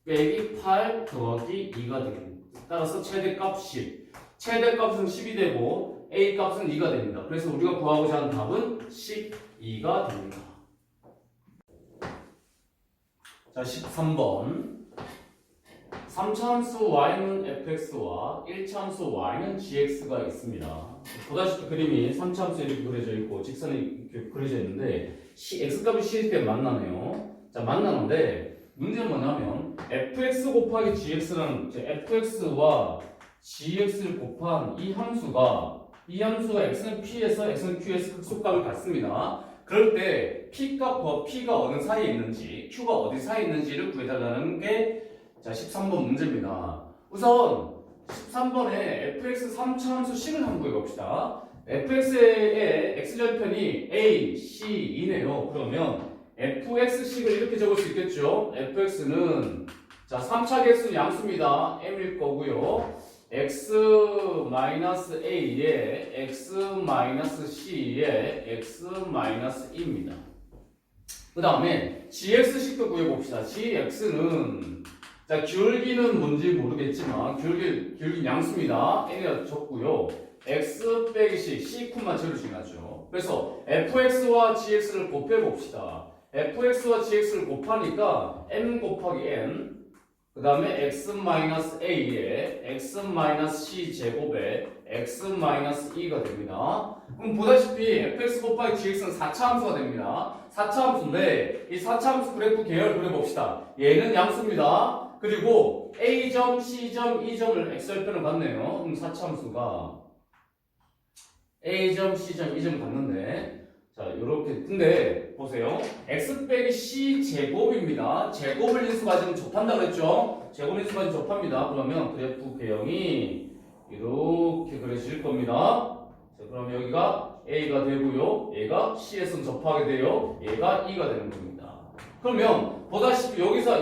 빼기 8 더하기 2가 되겠습니다. 따라서 최대값 10. 최대값은 10이 되고 a 값은 2가 됩니다. 그래서 우리가 구하고자 하는 답은 12가 됩니다. 자, 13번. 3차 함수 y는 fx와 1차 함수 y는 gx가 있습니다. 보다시피 그림이 3차 함수 이렇게 그려져 있고 직선이 이렇게 그려져 있는데 x값이 c일 때 만나네요. 자, 만나는데 문제는 뭐냐면 fx 곱하기 gx라는 fx와 gx를 곱한 이 함수가 x는 p에서 x는 q에서 극소값을 갖습니다. 그럴 때 p값과 p가 어느 사이에 있는지 q가 어디 사이에 있는지를 구해달라는 게 자, 13번 문제입니다. 우선 13번에 fx 3차 함수 식을 한번 구해봅시다. fx의 x절편이 a, c, 2네요. 그러면 fx식을 이렇게 적을 수 있겠죠. fx는 자, 3차 개수는 양수입니다. m일 거고요. x-a에 x-c에 x-2입니다. 그 다음에 gx식도 구해봅시다. gx는 자, 기울기는 뭔지 모르겠지만 기울기 양수입니다. n이라 적고요. x 빼기 c, c만 제로 중요하죠. 그래서 fx와 gx를 곱해봅시다. fx와 gx를 곱하니까 m 곱하기 n 그 다음에 x-a에 x-c 제곱에 x-2가 됩니다. 그럼 보다시피 fx 곱하기 gx는 4차 함수가 됩니다. 4차 함수인데 이 4차 함수 그래프 계열 그려봅시다. 얘는 양수입니다. 그리고 a점, c점, e점을 x절편을 갖네요. 그럼 4차 함수가 a점, c점, e점 갖는데 자, 요렇게. 근데 보세요. x 빼기 c 제곱입니다. 제곱을 인수 가지면 접한다 그랬죠? 제곱 인수 가지면 접합니다. 그러면 그래프 개형이 이렇게 그려질 겁니다. 자, 그럼 여기가 a가 되고요. 얘가 c에서 접하게 돼요. 얘가 e가 되는 겁니다. 그러면 보다시피 여기서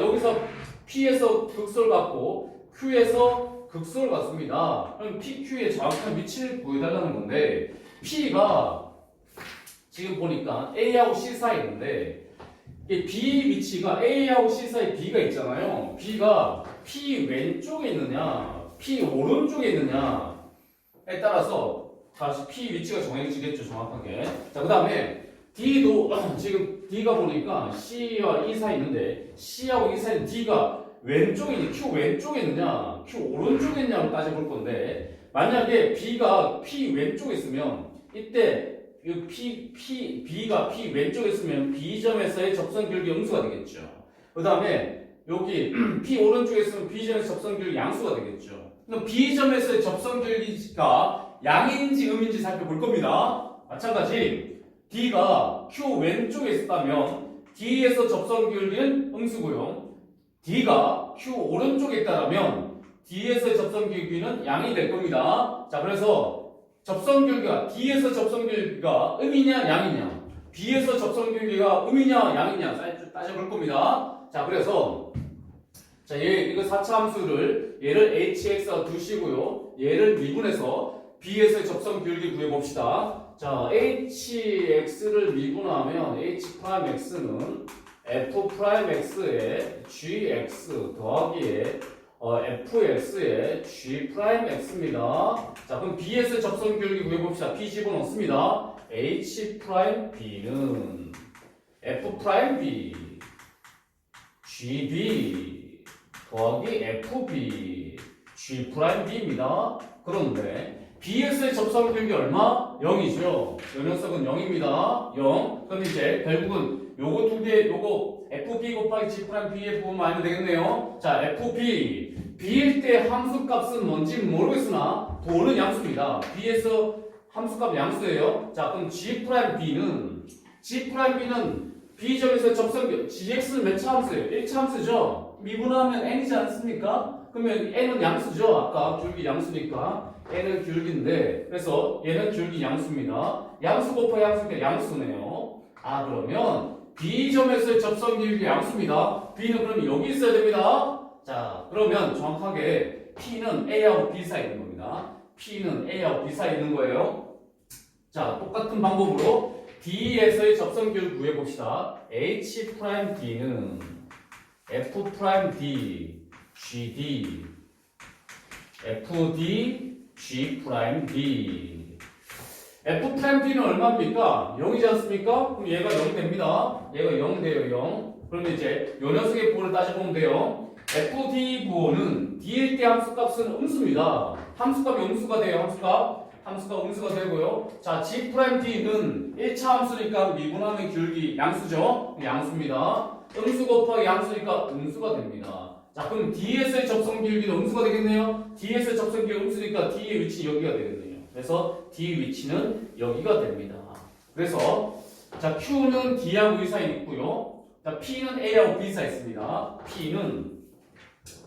p에서 극소를 갖고 q에서 극소를 갖습니다. 그럼 pq의 정확한 위치를 구해달라는 건데 p가 지금 보니까 A하고 C 사이에 있는데 B 위치가 A하고 C 사이에 B가 있잖아요. B가 P 왼쪽에 있느냐 P 오른쪽에 있느냐에 따라서 다시 P 위치가 정해지겠죠. 정확하게. 자, 그 다음에 D도 지금 D가 보니까 C와 E 사이에 있는데 C하고 E 사이에 D가 왼쪽에 있느냐 Q 왼쪽에 있느냐 Q 오른쪽에 있느냐로 따져볼 건데 만약에 B가 P 왼쪽에 있으면 이때 B가 P 왼쪽에 있으면 B점에서의 접선 기울기 음수가 되겠죠. 그 다음에 여기 P 오른쪽에 있으면 B점에서 접선 기울기 양수가 되겠죠. 그럼 B점에서의 접선 기울기가 양인지 음인지 살펴볼 겁니다. 마찬가지 D가 Q 왼쪽에 있었다면 D에서 접선 기울기는 음수고요. D가 Q 오른쪽에 있다면 D에서의 접선 기울기는 양이 될 겁니다. 자, 그래서 접선 기울기가 D에서 접선 기울기가 음이냐 양이냐 B에서 접선 기울기가 음이냐 양이냐 따져볼 겁니다. 자, 그래서 자, 이거 4차 함수를 얘를 hx가 두시고요. 얘를 미분해서 B에서의 접선 기울기 구해봅시다. 자, hx를 미분하면 h'x는 f'x에 gx 더하기에 fx의 g'x입니다. 자, 그럼 bs의 접선 기울기 구해봅시다. b 집어넣습니다. h'b는 f'b gb 더하기 fb g'b입니다. 그런데 bs의 접선 기울기 얼마? 0이죠. 요 녀석은 0입니다. 0. 그럼 이제 결국은 요거 두 개, 요거 fb 곱하기 g'b의 부분만 알면 되겠네요. 자, fb b일 때 함수값은 뭔지 모르겠으나 도는 양수입니다. b에서 함수값 양수예요. 자, 그럼 g'b는 b점에서 접선 gx는 몇 차 함수예요? 1차 함수죠. 미분하면 n이지 않습니까? 그러면 n은 양수죠. 아까 기울기 양수니까 n은 기울기인데, 그래서 얘는 기울기 양수입니다. 양수 곱하기 양수니까 양수네요. 아, 그러면 b점에서의 접선 기울기 양수입니다. b는 그럼 여기 있어야 됩니다. 자, 그러면 정확하게 p는 a하고 b 사이에 있는 겁니다. p는 a하고 b 사이에 있는 거예요. 자, 똑같은 방법으로 D에서의 접선 기울기 구해봅시다. H'D는 F'D, GD, FD, G'D. F'D는 얼마입니까? 0이지 않습니까? 그럼 얘가 0 됩니다. 얘가 0 돼요, 0. 그러면 이제 요 녀석의 부호를 따져보면 돼요. FD 부호는 D일 때 함수값은 음수입니다. 함수값이 음수가 돼요, 함수가 음수가 되고요. 자, G'D는 1차 함수니까 미분하면 기울기 양수죠? 양수입니다. 음수 곱하기 양수니까 음수가 됩니다. 자, 그럼 D에서의 접선 기울기는 음수가 되겠네요? D에서의 접선 기울기 음수니까 D의 위치는 여기가 되겠네요. 그래서 D 위치는 여기가 됩니다. 그래서 자, Q는 D하고 E 사이에 있고요. 자, P는 A하고 B 사이에 있습니다.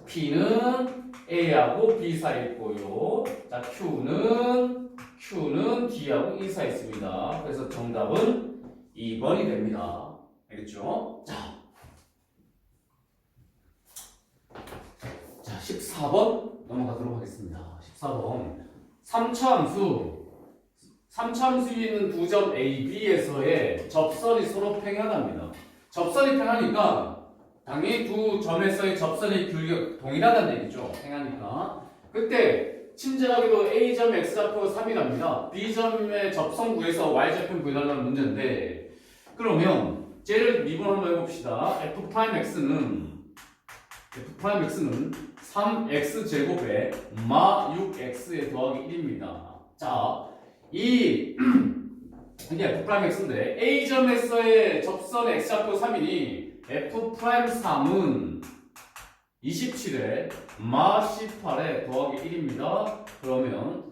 P는 A하고 B 사이에 있고요. 자, Q는 D하고 E 사이에 있습니다. 그래서 정답은 2번이 됩니다. 알겠죠? 자, 14번 넘어가도록 하겠습니다. 14번 3차 함수 위에 있는 두 점 A, B에서의 접선이 서로 평행합니다. 접선이 평하니까 당연히 두 점에서의 접선의 기울기가 동일하다는 얘기죠. 평하니까. 그때 친절하게도 A점 X좌표가 3이 납니다. B점의 접선 구해서 Y좌표 구해달라는 문제인데, 그러면 쟤를 미분 한번 해봅시다. F'X는 3x제곱에 마 6x에 더하기 1입니다. 자, 이게 F'X인데 A점에서의 접선 x좌표 3이니 F'X은 27에 마 18에 더하기 1입니다. 그러면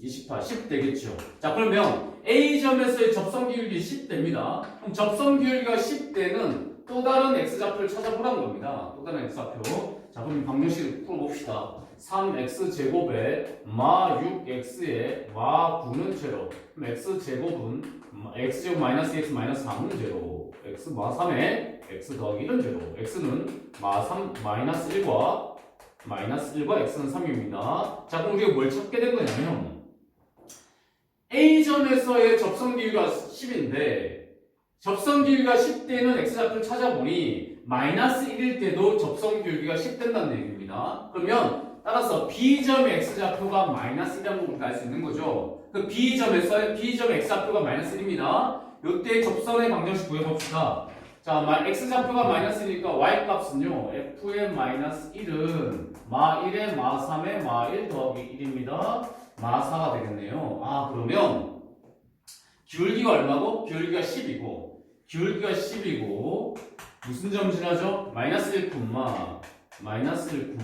28, 10 되겠죠. 자, 그러면 A점에서의 접선 기울기 10 됩니다. 그럼 접선 기울기가 10대는 또 다른 x좌표를 찾아보라는 겁니다. 또 다른 x좌표. 자, 그럼 방정식을 풀어봅시다. 3x제곱에 마 6x에 마 9는 제로. 그럼 x제곱은 x제곱 마이너스 x 마이너스 3은 제로. x 마 3에 x 더하기 1은 제로. x는 마 3 마이너스 1과 x는 3입니다. 자, 그럼 우리가 뭘 찾게 된 거냐면 A점에서의 접선 기울기가 10인데 접선 기울기가 10대는 x좌표를 찾아보니 마이너스 1일 때도 접선 기울기가 10 된다는 얘기입니다. 그러면 따라서 B점의 x좌표가 마이너스 1이라는 걸 알 수 있는 거죠. 그 B점 x좌표가 마이너스 1입니다. 이때 접선의 방정식 구해봅시다. 자, x좌표가 마이너스 1이니까 y값은요. f의 마이너스 1은 마 1에 마 3에 마 1 더하기 1입니다. 마 4가 되겠네요. 아, 그러면 기울기가 얼마고? 기울기가 10이고 무슨 점 지나죠? 마이너스 1, 마이너스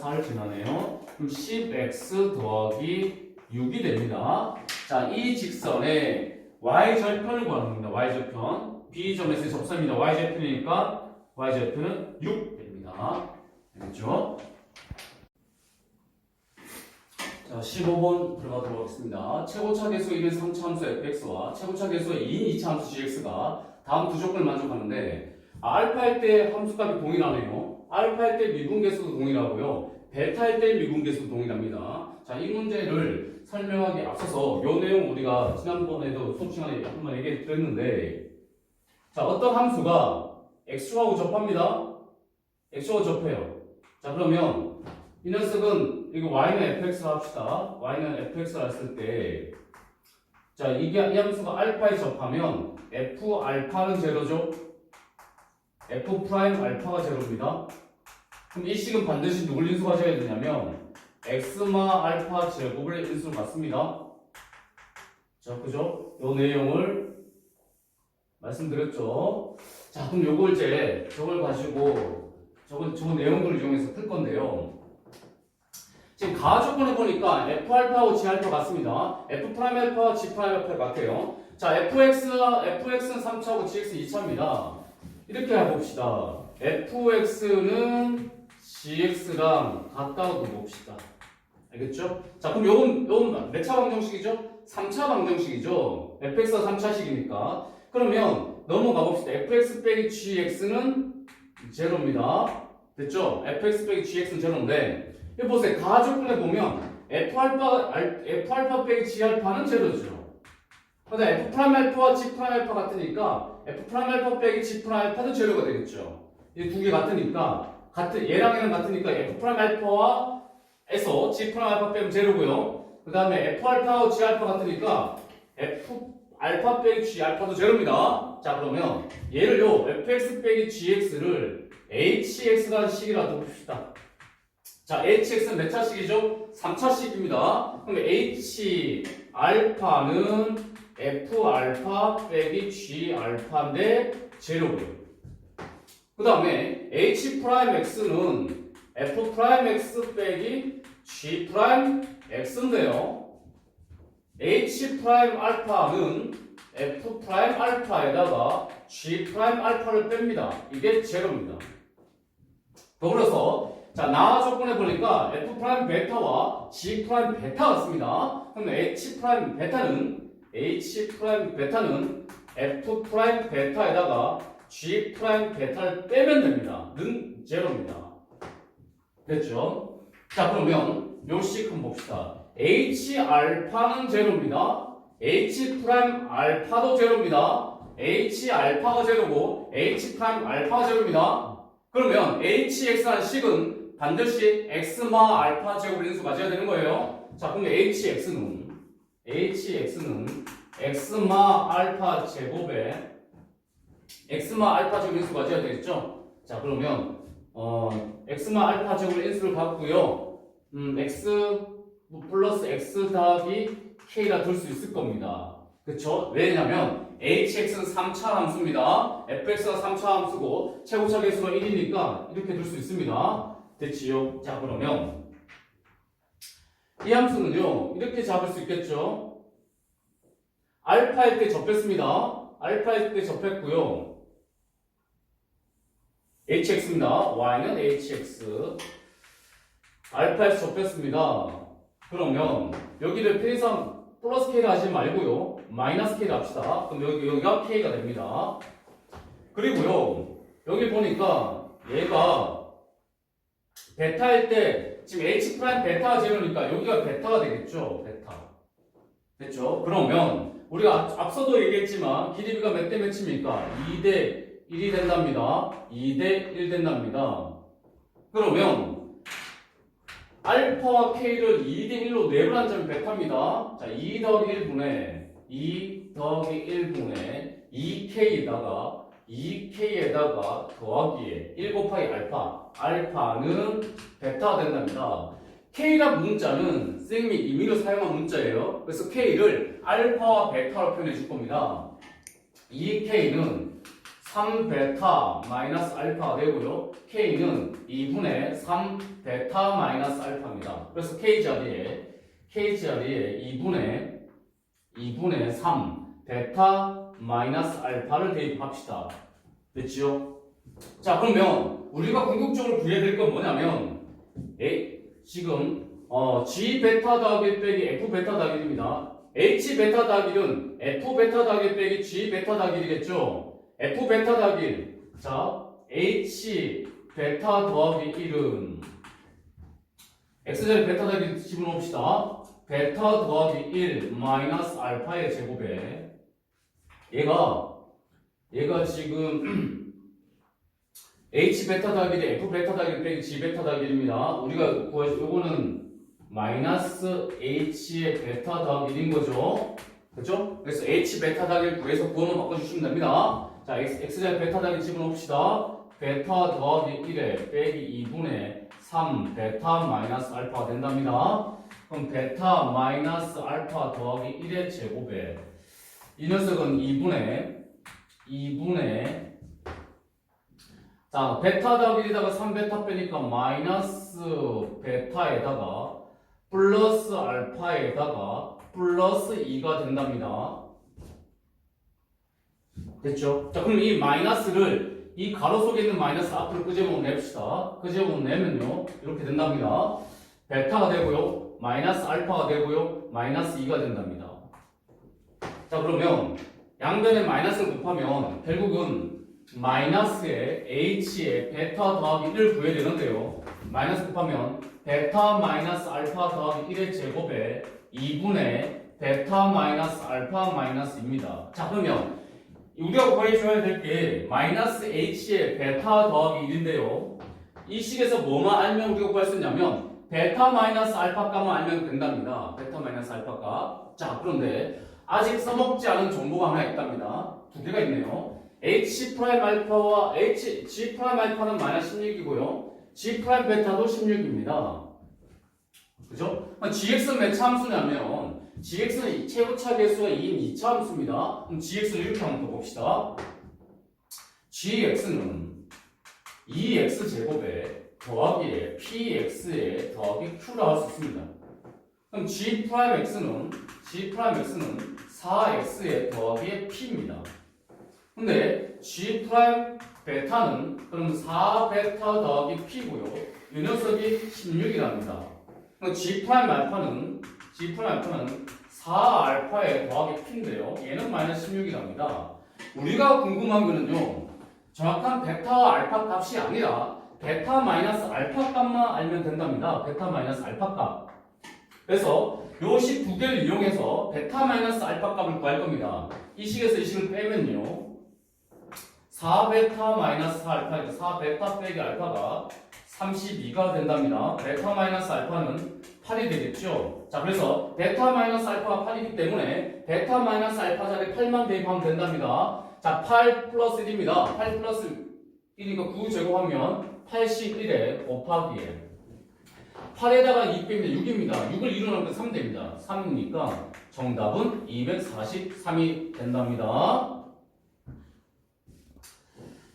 4를 지나네요. 그럼 10x 더하기 6이 됩니다. 자, 이 직선의 y절편을 구하는 겁니다. y절편. B점에서의 접선입니다. y절편이니까 y절편은 6 됩니다. 알겠죠? 자, 15번 들어가도록 하겠습니다. 최고차 계수 1인 3차 함수 fx와 최고차 계수 2인 2차 함수 gx가 다음 두 조건을 만족하는데, 알파일 때 함수값이 동일하네요. 알파일 때 미분계수도 동일하고요. 베타일 때 미분계수도 동일합니다. 자, 이 문제를 설명하기 앞서서 이 내용 우리가 지난번에도 수업 시간에 한번 얘기 드렸는데, 자, 어떤 함수가 x축하고 접합니다. x축하고 접해요. 자, 그러면 이 녀석은 이거 y는 fx로 합시다. y는 fx로 했을 때 자, 이 함수가 알파에 접하면 f 알파는 제로죠. f 프라임 알파가 제로입니다. 그럼 이 식은 반드시 누굴 인수하셔야 되냐면 엑스마 알파 제곱을 인수로 갖습니다. 자, 그죠? 요 내용을 말씀드렸죠. 자, 그럼 요걸 이제 저걸 가지고 저 내용들을 이용해서 풀 건데요. 지금 가조건을 보니까 f 알파하고 g 알파 같습니다. f 프라임 알파와 g 프라임 알파 같아요. 자, fx는 3차고 gx는 2차입니다. 이렇게 해봅시다. fx는 gx랑 같다고 봅시다. 알겠죠? 자, 그럼 요건 몇 차 방정식이죠? 3차 방정식이죠. fx가 3차식이니까. 그러면 넘어가 봅시다. fx 빼기 gx는 제로입니다. 됐죠? fx 빼기 gx는 제로인데, 여기 보세요. 가조건에 보면 f알파 빼기 g알파는 제로죠. 근데 f 프라임 알파와 g 프라임 알파 같으니까 f 프라임 알파 빼기 g 프라임 알파도 제로가 되겠죠. 이 두 개 같으니까 얘랑 얘랑 같으니까 f 프라임 알파와 에서 g 프라임 알파 빼면 제로고요. 그 다음에 f 알파와 g 알파 같으니까 f 알파 빼기 g 알파도 제로입니다. 자, 그러면 얘를요 fx 빼기 gx를 hx라는 식이라도 봅시다. 자, hx는 몇 차식이죠? 3차식입니다. 그럼 h 알파는 f 알파 빼기 g 알파인데 제로고요. 그 다음에 h 프라임 x는 f 프라임 x 빼기 g 프라임 x인데요. h 프라임 알파는 f 프라임 알파에다가 g 프라임 알파를 뺍니다. 이게 제로입니다. 더불어서 자, 나 조건에 보니까 f 프라임 베타와 g 프라임 베타 같습니다. 그럼 h 프라임 베타는 f 프라임 베타에다가 g 프라임 베타를 빼면 됩니다. 는 제로입니다. 됐죠? 자, 그러면 요 식 한번 봅시다. h 알파는 제로입니다. h 프라임 알파도 제로입니다. h 알파가 제로고 h 프라임 알파가 제로입니다. 그러면 hx라는 식은 반드시 x마 알파 제곱을 인수 가져야 되는 거예요. 자, 그러면 hx는 x마 알파 제곱에 x마 알파 제곱 인수 가져야 되겠죠? 자, 그러면 x마 알파 제곱을 인수를 갖고요. x 플러스 x 더하기 k라 둘 수 있을 겁니다. 그쵸? 왜냐면 hx는 3차 함수입니다. fx가 3차 함수고 최고차 계수가 1이니까 이렇게 둘 수 있습니다. 됐지요? 자, 그러면 이 함수는요 이렇게 잡을 수 있겠죠? 알파일 때 접했습니다. 알파일 때 접했고요. hx입니다. y는 hx. 알파에서 접했습니다. 그러면 여기를 편의상 플러스 k를 하지 말고요. 마이너스 k를 합시다. 그럼 여기가 k가 됩니다. 그리고요. 여기 보니까 얘가 베타일 때 지금 h 프라임 베타가 제로니까 여기가 베타가 되겠죠. 베타. 됐죠? 그러면 우리가 앞서도 얘기했지만 길이비가 몇 대 몇입니까? 2대 1이 된답니다. 2대 1 된답니다. 그러면 알파와 k를 2대 1로 내분한 점이 베타입니다. 자, 2 더하기 1분의 2k에다가 더하기에 1 곱하기 알파는 베타가 된답니다. k란 문자는 쌤이 임의로 사용한 문자예요. 그래서 k를 알파와 베타로 표현해 줄 겁니다. 2k는 3베타 마이너스 알파가 되고요. k는 2분의 3베타 마이너스 알파입니다. 그래서 k 자리에 2분의 3 베타 마이너스 알파를 대입합시다. 됐지요? 자, 그러면 우리가 궁극적으로 구해야 될 건 뭐냐면 지금 g 베타 더하기 1 빼기 f 베타 더하기 1입니다. h 베타 더하기 1은 f 베타 더하기 1 빼기 g 베타 더하기 1이겠죠? f 베타 더하기 1. 자, h 베타 더하기 1은 x자리 베타 더하기 1 집어넣읍시다. 베타 더하기 1 마이너스 알파의 제곱에 얘가 지금 H 베타 더하기 1이 F 베타 더하기 1 빼기 G 베타 더하기 1입니다. 우리가 구할 요거는 마이너스 H의 베타 더하기 1인 거죠. 그렇죠? 그래서 H 베타 더하기 1 구해서 구호만 바꿔주시면 됩니다. 자, X자리 베타 더하기 집어넣읍시다. 베타 더하기 1에 빼기 2분의 3 베타 마이너스 알파가 된답니다. 그럼 베타 마이너스 알파 더하기 1의 제곱에 이 녀석은 2분의 자, 베타 더하기 1에다가 3베타 빼니까 마이너스 베타에다가 플러스 알파에다가 플러스 2가 된답니다. 됐죠? 자, 그럼 이 마이너스를 이 가로 속에 있는 마이너스 앞으로 끄집어 냅시다. 끄집어 내면요 이렇게 된답니다. 베타가 되고요 마이너스 알파가 되고요 마이너스 2가 된답니다. 자, 그러면 양변에 마이너스를 곱하면 결국은 마이너스에 H에 베타 더하기 1을 구해야 되는데요. 마이너스 곱하면 베타 마이너스 알파 더하기 1의 제곱에 2분의 베타 마이너스 알파 마이너스 2입니다. 자, 그러면 우리가 구해줘야 될 게 마이너스 H의 베타 더하기 1인데요. 이 식에서 뭐만 알면 우리가 구할 수 있냐면 베타 마이너스 알파 값만 알면 된답니다. 베타 마이너스 알파 값. 자, 그런데 아직 써먹지 않은 정보가 하나 있답니다. 두 개가 있네요. H 프라임 알파와 G 프라임 알파는 마이너스 16이고요. G 프라임 베타도 16입니다. 그죠? GX는 몇 차 함수냐면 GX는 최고차 계수가 2인 2차 함수입니다. 그럼 GX를 이렇게 한번 봅시다. GX는 2x 제곱에 더하기에 px에 더하기 q라 할 수 있습니다. 그럼 G 프라임 X는 4x에 더하기에 p입니다. 근데 G 프라임 베타는 그럼 4베타 더하기 p고요. 이 녀석이 16이랍니다. 그럼 G 프라임 알파는 4알파에 더하기 p인데요. 얘는 마이너스 16이랍니다. 우리가 궁금한 거는요. 정확한 베타와 알파 값이 아니라 베타 마이너스 알파 값만 알면 된답니다. 베타 마이너스 알파 값. 그래서 요 식 두 개를 이용해서 베타 마이너스 알파 값을 구할 겁니다. 이 식에서 이 식을 빼면요. 4베타 마이너스 4알파, 4베타 빼기 알파가 32가 된답니다. 베타 마이너스 알파는 8이 되겠죠. 자, 그래서 베타 마이너스 알파가 8이기 때문에 베타 마이너스 알파 자리에 8만 대입하면 된답니다. 자, 8 플러스 1입니다. 8 플러스 1이니까 9 제곱하면 81에 곱하기에 8에다가 2 빼면 6입니다. 6을 2로 나누면 3 됩니다. 3이니까 정답은 243이 된답니다.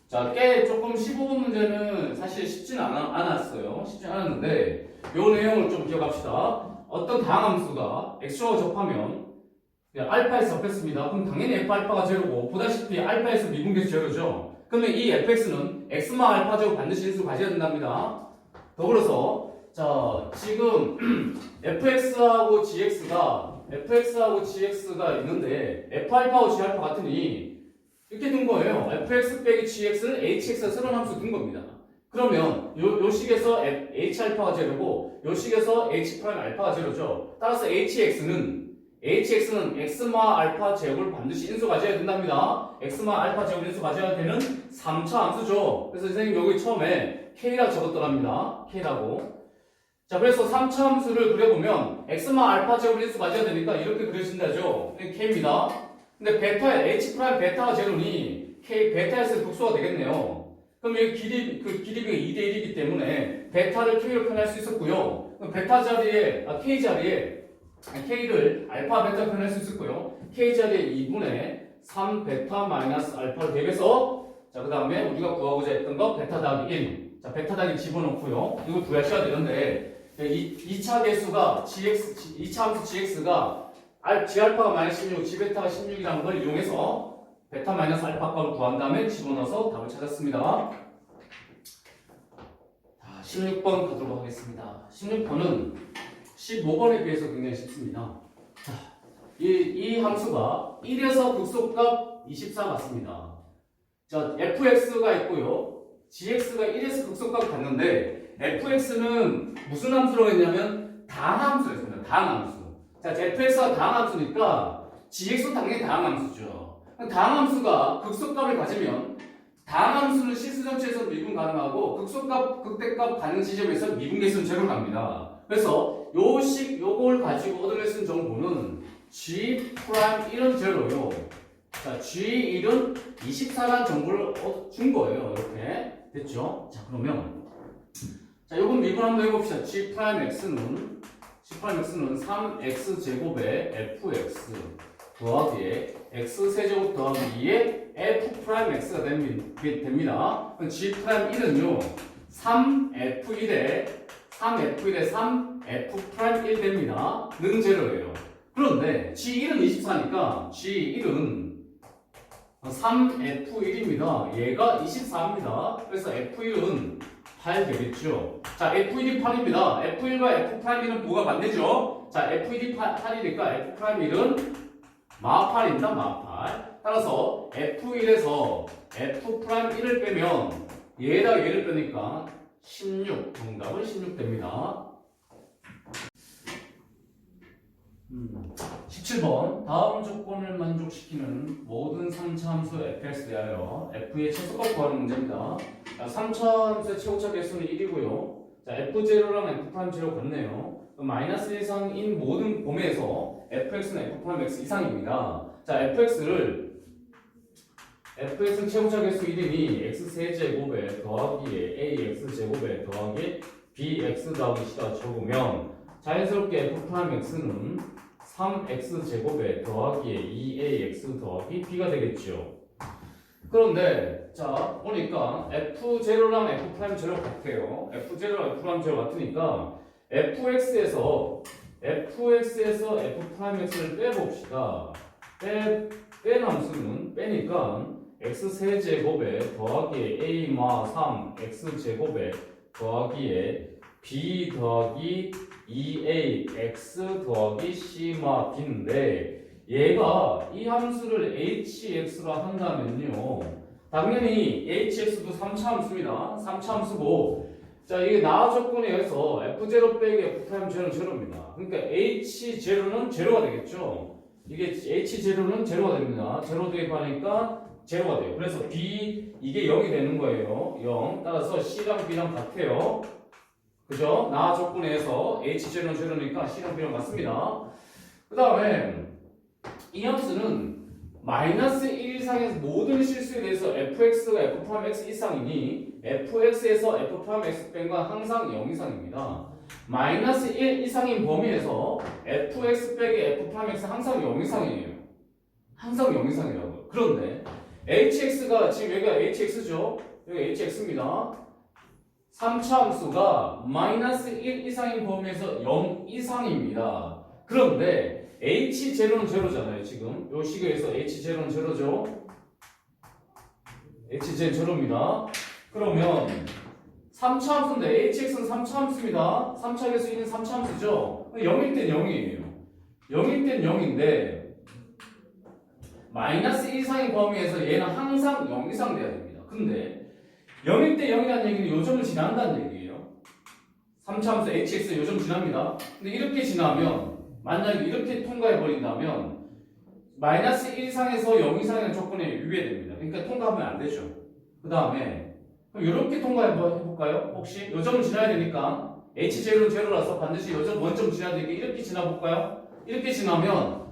자, 꽤 조금 15분 문제는 사실 쉽지는 않았어요. 쉽지 않았는데 이 내용을 좀 기억합시다. 어떤 다항함수가 x와 접하면 알파에서 접했습니다. 그럼 당연히 f알파가 제로고 보다시피 알파에서 미분계수 제로죠. 그러면 이 fx는 x마 알파 제곱 반드시 인수 가져야 된답니다. 더불어서 자, 지금 fx하고 gx가 있는데 f알파하고 g알파 같으니 이렇게 둔 거예요. fx 빼기 gx를 hx가 새로운 함수 둔 겁니다. 그러면 요 식에서 h알파가 제로고 요 식에서 h 프라임 알파가 제로죠. 따라서 hx는 x마 알파 제곱을 반드시 인수 가져야 된답니다. x마 알파 제곱 인수 가져야 되는 3차 함수죠. 그래서 선생님 여기 처음에 k라고 적었더랍니다. k라고. 자, 그래서 3차 함수를 그려보면 x마 알파 제곱 인수 가져야 되니까 이렇게 그려진다죠. k입니다. 근데 h 프라임 베타가 제로니 k 베타에서 극소가 되겠네요. 그럼 여기 기리비가 2대 1이기 때문에 베타를 k로 표현할 수 있었고요. 그럼 베타 자리에 k 자리에 k를 알파 베타 표현할 수 있었고요. k 자리에 2분의 3 베타 마이너스 알파를 대입해서 자, 그 다음에 우리가 구하고자 했던 거 베타 더하기 1. 자, 베타 더하기 집어넣고요. 이거 구하셔야 되는데 2차 계수가 gx 2차 함수 gx가 g알파가 마이너스 16, g베타가 16이라는 걸 이용해서 베타 마이너스 알파 값을 구한 다음에 집어넣어서 답을 찾았습니다. 자, 16번 가도록 하겠습니다. 16번은 15번에 비해서 굉장히 쉽습니다. 자, 이 함수가 1에서 극소값 24 맞습니다. 자, fx가 있고요. gx가 1에서 극소값을 갖는데 fx는 무슨 함수라고 했냐면 다항함수였습니다. 다항함수. 자, fx가 다항함수니까 gx도 당연히 다항함수죠. 다항함수가 극소값을 가지면 다음 함수는 실수 전체에서 미분 가능하고 극소값, 극대값 가능 지점에서 미분 계수는 제로 갑니다. 그래서 요걸 가지고 얻어낼 정보는 G'1은 제로요. 자, G1은 24라는 정보를 준 거예요. 이렇게 됐죠? 자, 그러면 자, 요건 미분 한번 해봅시다. G'X는 3x 제곱에 fx 더하기에 x 세제곱 더하기 2에 f'x가 됩니다. 그럼 G'1은요 3f1에 3f'1 됩니다. 는 제로예요. 그런데 G1은 24니까 G1은 3f1입니다. 얘가 24입니다. 그래서 f1은 8 되겠죠. 자, f1이 8입니다. f1과 f'1은 뭐가 반대죠? 자, f1이 8이니까 f'1은 마8입니다. 마8. 따라서 f1에서 f'1을 빼면 얘에다가 얘를 빼니까 16. 정답은 16 됩니다. 17번 다음 조건을 만족시키는 모든 3차 함수 fx에 대하여 f의 최소값 구하는 문제입니다. 3차 함수의 최고차 개수는 1이고요. 자, f0랑 f'0 같네요. 마이너스 1 이상인 모든 범위에서 fx는 f'(x) 이상입니다. 자, fx는 최고차 개수 1이니 x 세제곱에 더하기에 ax 제곱에 더하기 bx 더하기 c가 적으면 자연스럽게 f'(x는 3x 제곱에 더하기에 2ax 더하기 b가 되겠죠. 그런데 자 보니까 f0랑 f'0 같아요. f0랑 f'0 같으니까 fx에서 f'x를 빼봅시다. 뺀 함수는 빼니까 x 세제곱에 더하기에 a마 3 x 제곱에 더하기에 b 더하기 2ax 더하기 c마 b인데 얘가 이 함수를 hx로 한다면요 당연히 hx도 3차 함수입니다. 3차 함수고 자 이게 나 조건에 의해서 f0 빼기 f'0는 제로입니다. 그러니까 h0는 제로가 되겠죠. 이게 h0는 제로가 됩니다. 제로 대입하니까 제로가 돼요. 그래서 b 이게 0이 되는 거예요. 0 따라서 c랑 b랑 같아요. 그죠? 나 조건에서 H0는 제로니까 C랑 B랑 같습니다. 그 다음에 이 함수는 마이너스 1 이상에서 모든 실수에 대해서 fx가 f'(x) 이상이니 fx에서 f'(x) 뺀 건 항상 0 이상입니다. 마이너스 1 이상인 범위에서 fx 빼기 f'(x) 항상 0 이상이에요. 항상 0 이상이라고요. 그런데 hx가 지금 여기가 hx죠? 여기 hx입니다. 3차 함수가 마이너스 1 이상인 범위에서 0 이상입니다. 그런데 h0는 제로잖아요. 지금 요 시계에서 h0는 제로죠. h0는 제로입니다. 그러면 3차 함수인데 hx는 3차 함수입니다. 3차 개수 1은 3차 함수죠. 0일 땐 0이에요. 0일 땐 0인데 마이너스 1 이상인 범위에서 얘는 항상 0 이상 돼야 됩니다. 근데 0일 때 0이라는 얘기는 요점을 지난다는 얘기예요. 3차 함수 hx 요점 지납니다. 근데 이렇게 지나면 만약에 이렇게 통과해 버린다면 마이너스 1 이상에서 0 이상의 조건에 유예됩니다. 그러니까 통과하면 안 되죠. 그 다음에 그럼 이렇게 통과해 볼까요? 혹시 요점을 지나야 되니까 h0는 제로라서 반드시 요점 원점 지나야 되니까 이렇게 지나볼까요? 이렇게 지나면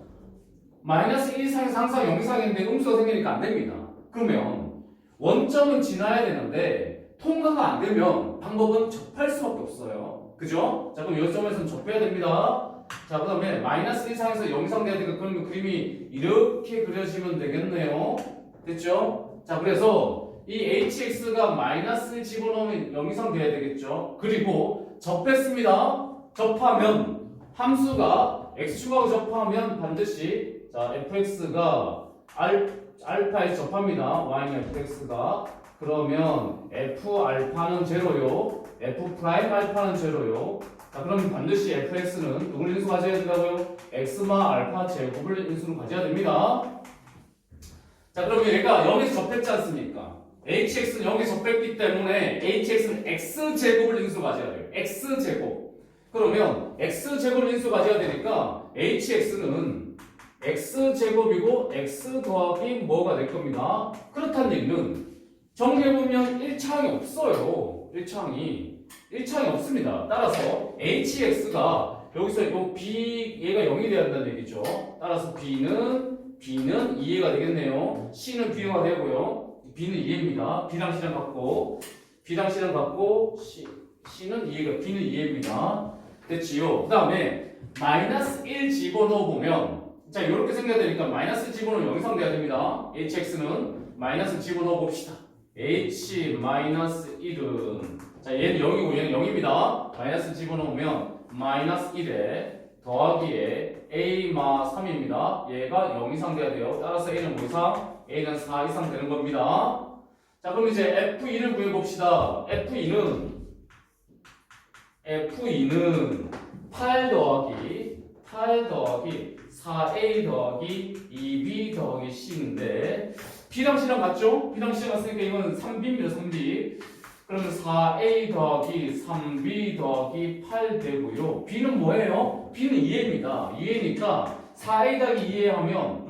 마이너스 1 이상에서 항상 0 이상인데 음수가 생기니까 안 됩니다. 그러면 원점은 지나야 되는데 통과가 안 되면 방법은 접할 수밖에 없어요. 그죠? 자 그럼 이 점에서는 접해야 됩니다. 자 그 다음에 마이너스 1 이상에서 0 이상 돼야 되니까 그러면 그림이 이렇게 그려지면 되겠네요. 됐죠? 자 그래서 이 hx가 마이너스 1 집어넣으면 0 이상 돼야 되겠죠? 그리고 접했습니다. 접하면 함수가 x축하고 접하면 반드시 자 fx가 알파에 접합니다. y는 fx가 그러면 f알파는 제로요. f'알파는 제로요. 자 그러면 반드시 fx는 누굴 인수 가져야 된다고요? x마 알파 제곱을 인수로 가져야 됩니다. 자 그러면 얘가 0에서 접했지 않습니까? hx는 0에서 접했기 때문에 hx는 x제곱을 인수로 가져야 돼요. x제곱. 그러면 x제곱을 인수로 가져야 되니까 hx는 x제곱이고 x 더하기 뭐가 될 겁니다. 그렇다는 얘기는 정리해보면 1차항이 없어요. 1차항이 없습니다. 따라서 hx가 여기서 요 b 얘가 0이 돼야 한다는 얘기죠. 따라서 b는 2가 되겠네요. c는 b가 되고요. b는 2입니다. b랑 c랑 같고 c는 2가 b는 2입니다. 됐지요. 그 다음에 마이너스 1 집어넣어 보면 자 이렇게 생겨야 되니까 마이너스 집어넣으면 영상 돼야 됩니다. hx는 마이너스 집어넣어 봅시다. h 마이너스 1은 자 얘는 0이고 얘는 0입니다. 마이너스 집어넣으면 마이너스 1에 더하기에 a-마 3입니다. 얘가 0 이상 돼야 돼요. 따라서 a는 5 이상, a는 4 이상 되는 겁니다. 자 그럼 이제 f2를 구해봅시다. f2는 8 더하기 4a 더하기 2b 더하기 c인데 b랑 c랑 같죠? b랑 c랑 같으니까 이건 3b입니다. 3b 그러면 4a 더하기 3b 더하기 8 되고요. b는 뭐예요? b는 2a입니다. 2a니까 4a 더하기 2a 하면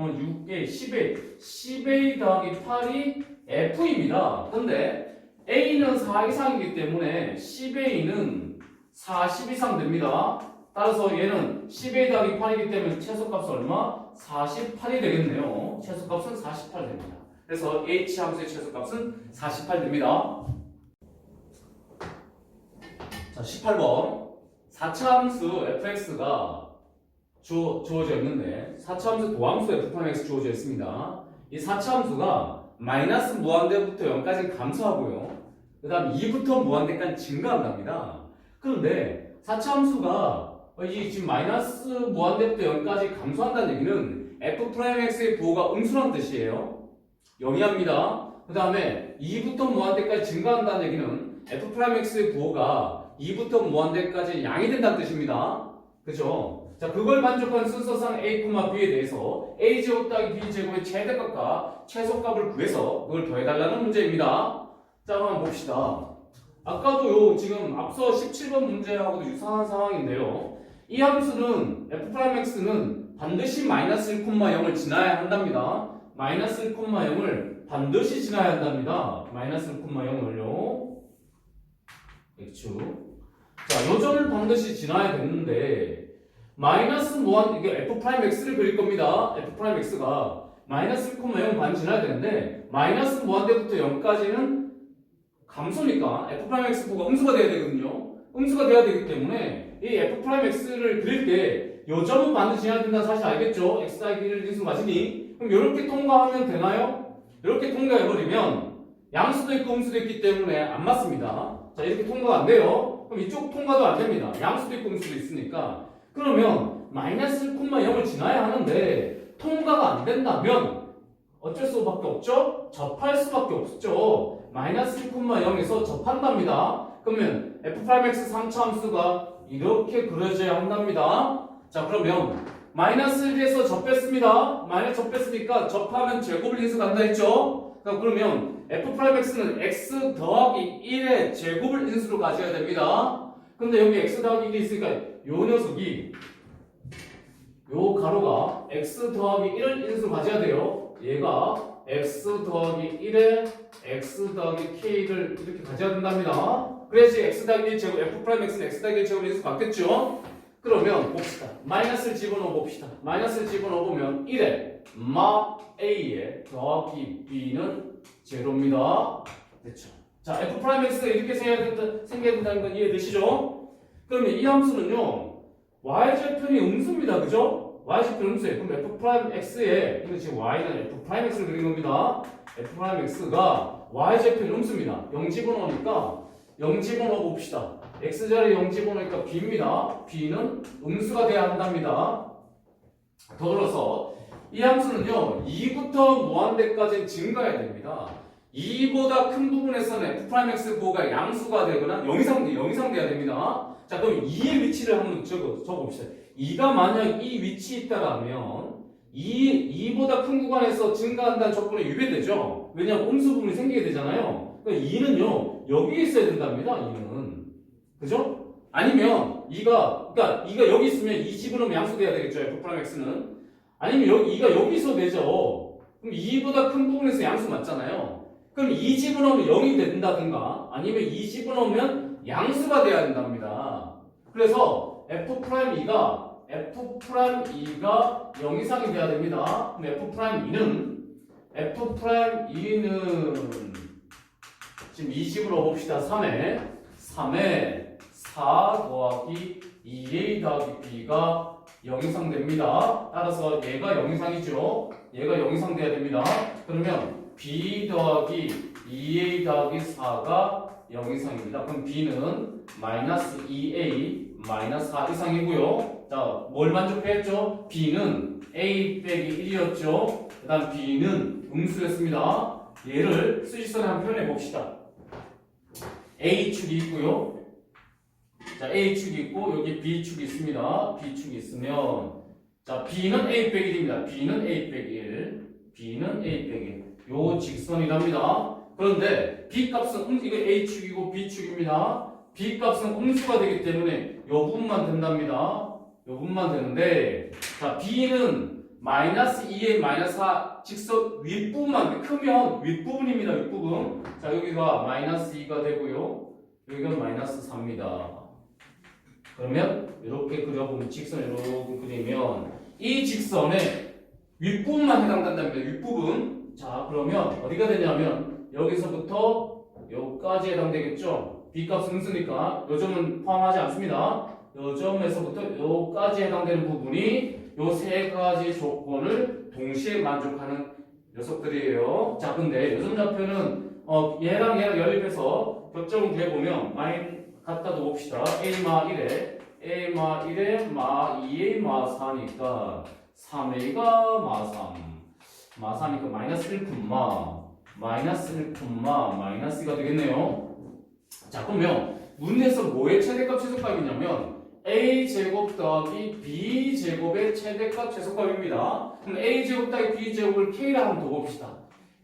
6a, 10a 더하기 8이 f입니다. 근데 a는 4 이상이기 때문에 10a는 40 이상 됩니다. 따라서 얘는 10a 더하기 8이기 때문에 최소값은 얼마? 48이 되겠네요. 최소값은 48 됩니다. 그래서 h 함수의 최소값은 48 됩니다. 자, 18번 4차 함수 fx가 주어져 있는데 4차 함수 도함수 f'x 주어져 있습니다. 이 4차 함수가 마이너스 무한대부터 0까지 감소하고요. 그 다음 2부터 무한대까지 증가한답니다. 그런데 4차 함수가 이 지금 마이너스 무한대부터 0까지 감소한다는 얘기는 f'x의 부호가 음수란 뜻이에요. 영이합니다. 그 다음에 2부터 무한대까지 증가한다는 얘기는 f'x의 부호가 2부터 무한대까지 양이 된다는 뜻입니다. 그죠? 자, 그걸 만족한 순서상 a, b에 대해서 a제곱 더하기 b제곱의 최대값과 최소값을 구해서 그걸 더해달라는 문제입니다. 자, 한번 봅시다. 아까도요, 지금 앞서 17번 문제하고도 유사한 상황인데요. 이 함수는 f'x는 반드시 마이너스 1,0을 지나야 한답니다. 마이너스 1,0을 반드시 지나야 한답니다. 마이너스 1,0을요. x축. 자, 요 점을 반드시 지나야 되는데 마이너스 무한 이게 f'x를 그릴 겁니다. f'x가 마이너스 1,0 반 지나야 되는데 마이너스 무한대부터 0까지는 감소니까 f'x 부가 음수가 돼야 되거든요. 음수가 돼야 되기 때문에 이 f'x를 그릴 때 요 점은 반드시 지나야 된다는 사실 알겠죠? x 더하기 1을 인수 맞으니 그럼 이렇게 통과하면 되나요? 이렇게 통과해버리면 양수도 있고 음수도 있기 때문에 안 맞습니다. 자, 이렇게 통과가 안 돼요. 그럼 이쪽 통과도 안 됩니다. 양수도 있고 음수도 있으니까. 그러면 마이너스 1,0을 지나야 하는데 통과가 안 된다면 어쩔 수밖에 없죠? 접할 수밖에 없죠. 마이너스 1,0에서 접한답니다. 그러면 f'x 3차 함수가 이렇게 그려져야 한답니다. 자, 그러면 마이너스 1에서 접했습니다. 마이너스 접했으니까 접하면 제곱을 인수한다 했죠? 그러면 f'x는 x 더하기 1의 제곱을 인수로 가져야 됩니다. 근데 여기 x 더하기 1이 있으니까 요 녀석이 요 가로가 x 더하기 1을 인수로 가져야 돼요. 얘가 x 더하기 1에 x 더하기 k를 이렇게 가져야 된답니다. 그래야지 x 더하기 1 제곱 f'x는 x 더하기 1 제곱 인수 받겠죠? 그러면 봅시다. 마이너스를 집어넣어 봅시다. 마이너스를 집어넣어 보면 1에 마 a에 더하기 b는 제로입니다. 됐죠? 자, f'x가 이렇게 생겨야 된다는 건 이해되시죠? 그러면 이 함수는요, y절편이 음수입니다. 그죠? y절편 음수예요. 그럼 f'x에, 이거 지금 y는 f'x를 그린 겁니다. f'x가 y절편 음수입니다. 0 집어넣으니까 0 집어넣어 봅시다. x자리에 0 집어넣으니까 b입니다. b는 음수가 돼야 한답니다. 더불어서 이 함수는요 2부터 무한대까지 증가해야 됩니다. 2보다 큰 부분에서는 f'x 부호가 양수가 되거나 0 이상 돼야 됩니다. 자, 그럼 2의 위치를 한번 적어봅시다. 2가 만약 이 위치에 있다라면 2보다 큰 구간에서 증가한다는 조건이 위배되죠. 왜냐하면 음수 부분이 생기게 되잖아요. 그러니까 2는요 여기에 있어야 된답니다. 2는 그죠? 아니면 2가 여기 있으면 2 집어넣으면 양수돼야 되겠죠. f'x는 아니면 2가 여기 있어도 되죠. 그럼 2보다 큰 부분에서 양수 맞잖아요. 그럼 이 집어넣으면 0이 된다든가 아니면 이 집어넣으면 양수가 돼야 된답니다. 그래서 F'E가 0 이상이 돼야 됩니다. 그럼 F'E는 지금 이 집으로 봅시다. 3에 4 더하기 2A 더하기 B가 0 이상 됩니다. 따라서 얘가 0 이상이죠. 얘가 0 이상 돼야 됩니다. 그러면 B 더하기 2A 더하기 4가 0 이상입니다. 그럼 B는 마이너스 2A 마이너스 4 이상이고요. 자, 뭘 만족했죠? B는 A 빼기 1이었죠. 그 다음 B는 음수였습니다. 얘를 수직선에 한번 표현해 봅시다. A축이 있고요. 자, A축이 있고 여기 B축이 있습니다. B축이 있으면 자, B는 A 빼기 1입니다. B는 A 빼기 1. B는 A 빼기 1. 요 직선이랍니다. 그런데 B 값은 이거 A축이고 B축입니다. B 값은 음수가 되기 때문에 요 부분만 된답니다. 요 부분만 되는데 자, B는 마이너스 2에 마이너스 4 직선 윗부분만 크면 윗부분입니다. 윗부분. 자, 여기가 마이너스 2가 되고요. 여기가 마이너스 4입니다. 그러면 이렇게 그려보면 직선을 이렇게 그리면 이 직선의 윗부분만 해당된답니다. 윗부분. 자, 그러면 어디가 되냐면 여기서부터 여기까지 해당되겠죠. B값 음수니까 요 점은 포함하지 않습니다. 요 점에서부터 여기까지 해당되는 부분이 요 세 가지 조건을 동시에 만족하는 녀석들이에요. 자, 근데 요점 좌표는 얘랑 연립해서 격점을 구해보면 갖다 둬봅시다. A 마 1에 마 2에 마 4니까 3a가 마 3. 마 3이니까 마이너스 1, 마이너스 2가 되겠네요. 자, 그러면 문제에서 뭐의 최대값 최소값이냐면 a제곱 더하기 b제곱의 최대값 최소값입니다. 그럼 a제곱 더하기 b제곱을 k라 한번 둬봅시다.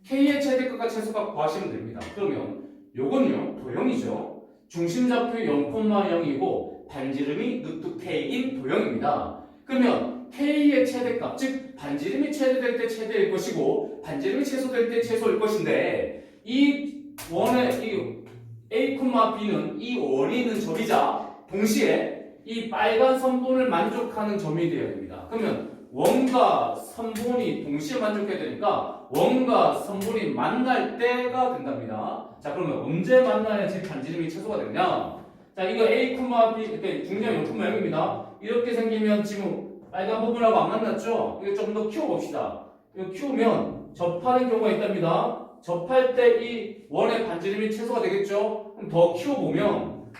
k의 최대값과 최소값 구하시면 됩니다. 그러면 요건요 도형이죠. 중심좌표 0,0이고 반지름이 루트 k인 도형입니다. 그러면 k의 최대값, 즉 반지름이 최대될 때 최대일 것이고 반지름이 최소될 때 최소일 것인데 이 원의 이 a, b는 이 원이 있는 점이자 동시에 이 빨간 선분을 만족하는 점이 되어야 됩니다. 그러면 원과 선분이 동시에 만족해야 되니까 원과 선분이 만날 때가 된답니다. 자, 그러면 언제 만나야지 반지름이 최소가 되느냐? 자, 이거 a, b 이렇게 중량 0,0입니다. 이렇게 생기면 지금 빨간 부분하고 안 만났죠? 이거 조금 더 키워봅시다. 이거 키우면 접하는 경우가 있답니다. 접할 때 이 원의 반지름이 최소가 되겠죠? 그럼 더 키우면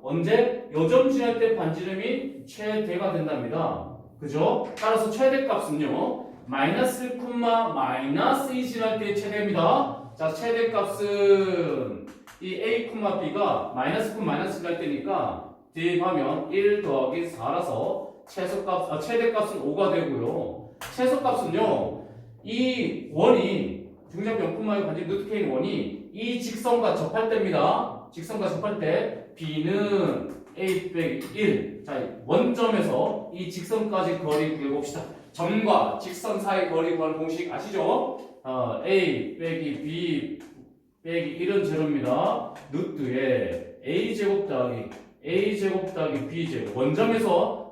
언제? 요점 지날 때 반지름이 최대가 된답니다. 그죠? 따라서 최대값은요 마이너스 1, 마이너스 2 지날 때 최대입니다. 자, 최대값은 이 a, b가 마이너스 9, 마이너스 지날 때니까 대입하면 1 더하기 4라서 최대값은 5가 되고요. 최소값은요 이 원이 중심좌표 0,의 반지름 루트 k인 원이 이 직선과 접할 때입니다. 직선과 접할 때 b는 a 빼기 1. 자, 원점에서 이 직선까지 거리 구해봅시다. 점과 직선 사이 거리 구하는 공식 아시죠? a 빼기 b 빼기 1은 제로입니다. 루트에 a제곱 더하기 b제곱. 원점에서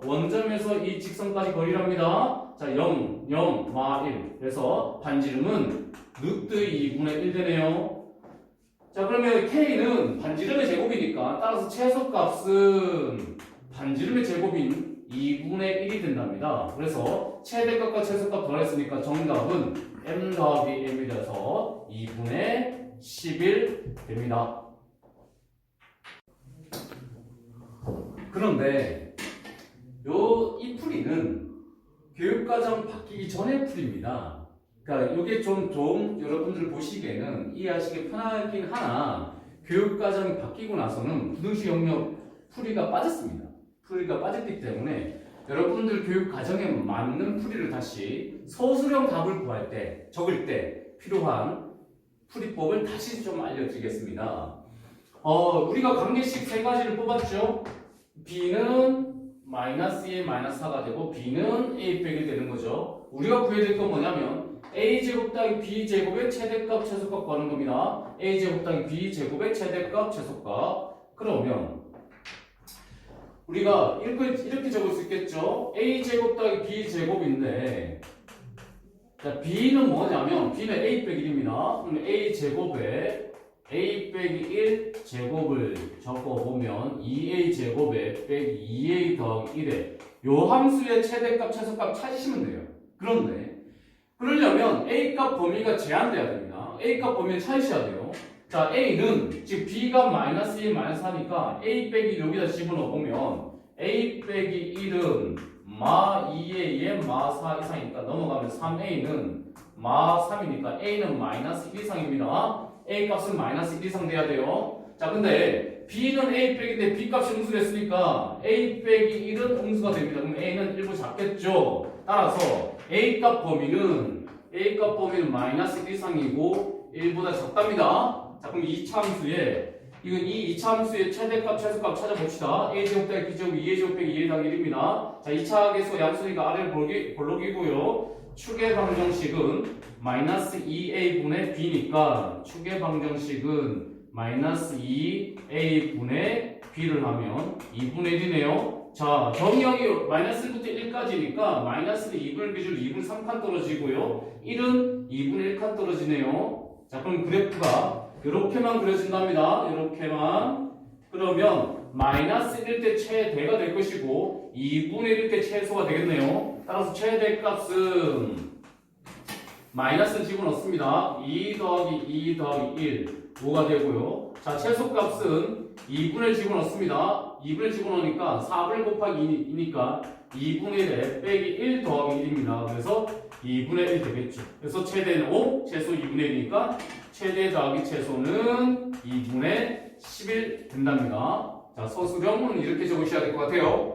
이 직선까지 거리랍니다. 자, 0, 마 1. 그래서 반지름은 루트 2분의 1 되네요. 자, 그러면 k는 반지름의 제곱이니까 따라서 최소값은 반지름의 제곱인 2분의 1이 된답니다. 그래서 최대값과 최소값 더했으니까 정답은 m 더하기 m이 돼서 2분의 11 됩니다. 그런데 이 풀이는 교육과정 바뀌기 전의 풀이입니다. 그러니까 이게 좀 여러분들 보시기에는 이해하시기 편하긴 하나 교육과정이 바뀌고 나서는 부등식 영역 풀이가 빠졌습니다. 풀이가 빠졌기 때문에 여러분들 교육과정에 맞는 풀이를 다시 서술형 답을 구할 때, 적을 때 필요한 풀이법을 다시 좀 알려드리겠습니다. 우리가 관계식 세 가지를 뽑았죠. b는 마이너스 2에 마이너스 4가 되고 b는 a 빼기 되는 거죠. 우리가 구해야 될 건 뭐냐면 a제곱 더하기 b제곱의 최대값 최소값 구하는 겁니다. a제곱 더하기 b제곱의 최대값 최소값. 그러면 우리가 이렇게 적을 수 있겠죠. a제곱 더하기 b제곱인데 자, b는 뭐냐면 b는 a 빼기 1입니다. 그럼 a제곱에 a 빼기 1 제곱을 적어보면 2a 제곱에 빼기 2a 더하기 1에 요 함수의 최대값 최소값 찾으시면 돼요. 그런데 그러려면 a 값 범위가 제한돼야 됩니다. a 값 범위를 찾으셔야 돼요. 자, a는 지금 b가 마이너스 1 마이너스 4니까 a 빼기 1 여기다 집어넣으면 a 빼기 1은 마 2a에 마 4 이상이니까 넘어가면 3a는 마 3이니까 a는 마이너스 1 이상입니다. a 값은 마이너스 1 이상 돼야 돼요. 자, 근데 b는 a 빼기인데 b 값이 음수됐으니까 a 빼기 1은 음수가 됩니다. 그럼 a는 1보 작겠죠. 따라서 a 값 범위는 마이너스 1 이상이고 1보다 작답니다. 자, 그럼 2차 함수에 이건 이 2차 함수의 최대값, 최소값 찾아봅시다. a제곱 더하기 b제곱 2a제곱 빼기 2a 더하기 1입니다. 자, 2차 계수 양수니까 아래를 볼록이고요. 축의 방정식은 마이너스 2a분의 b니까 축의 방정식은 마이너스 2a분의 b를 하면 2분의 1이네요. 자, 정의역이 마이너스 1부터 1까지니까 마이너스는 2분의 b줄 2분 3칸 떨어지고요. 1은 2분의 1칸 떨어지네요. 자, 그럼 그래프가 이렇게만 그려진답니다. 이렇게만. 그러면 마이너스 1일 때 최대가 될 것이고 2분의 1일 때 최소가 되겠네요. 따라서 최대값은 마이너스 집어넣습니다. 2 더하기 2 더하기 1 5가 되고요. 자, 최소값은 2분의 집어넣습니다. 2분의 집어넣으니까 4분의 곱하기 2니까 2분의 1에 빼기 1 더하기 1입니다. 그래서 2분의 1 되겠죠. 그래서 최대는 5, 최소 2분의 1이니까 최대 더하기 최소는 2분의 11 된답니다. 자, 서술형은 이렇게 적으셔야 될 것 같아요.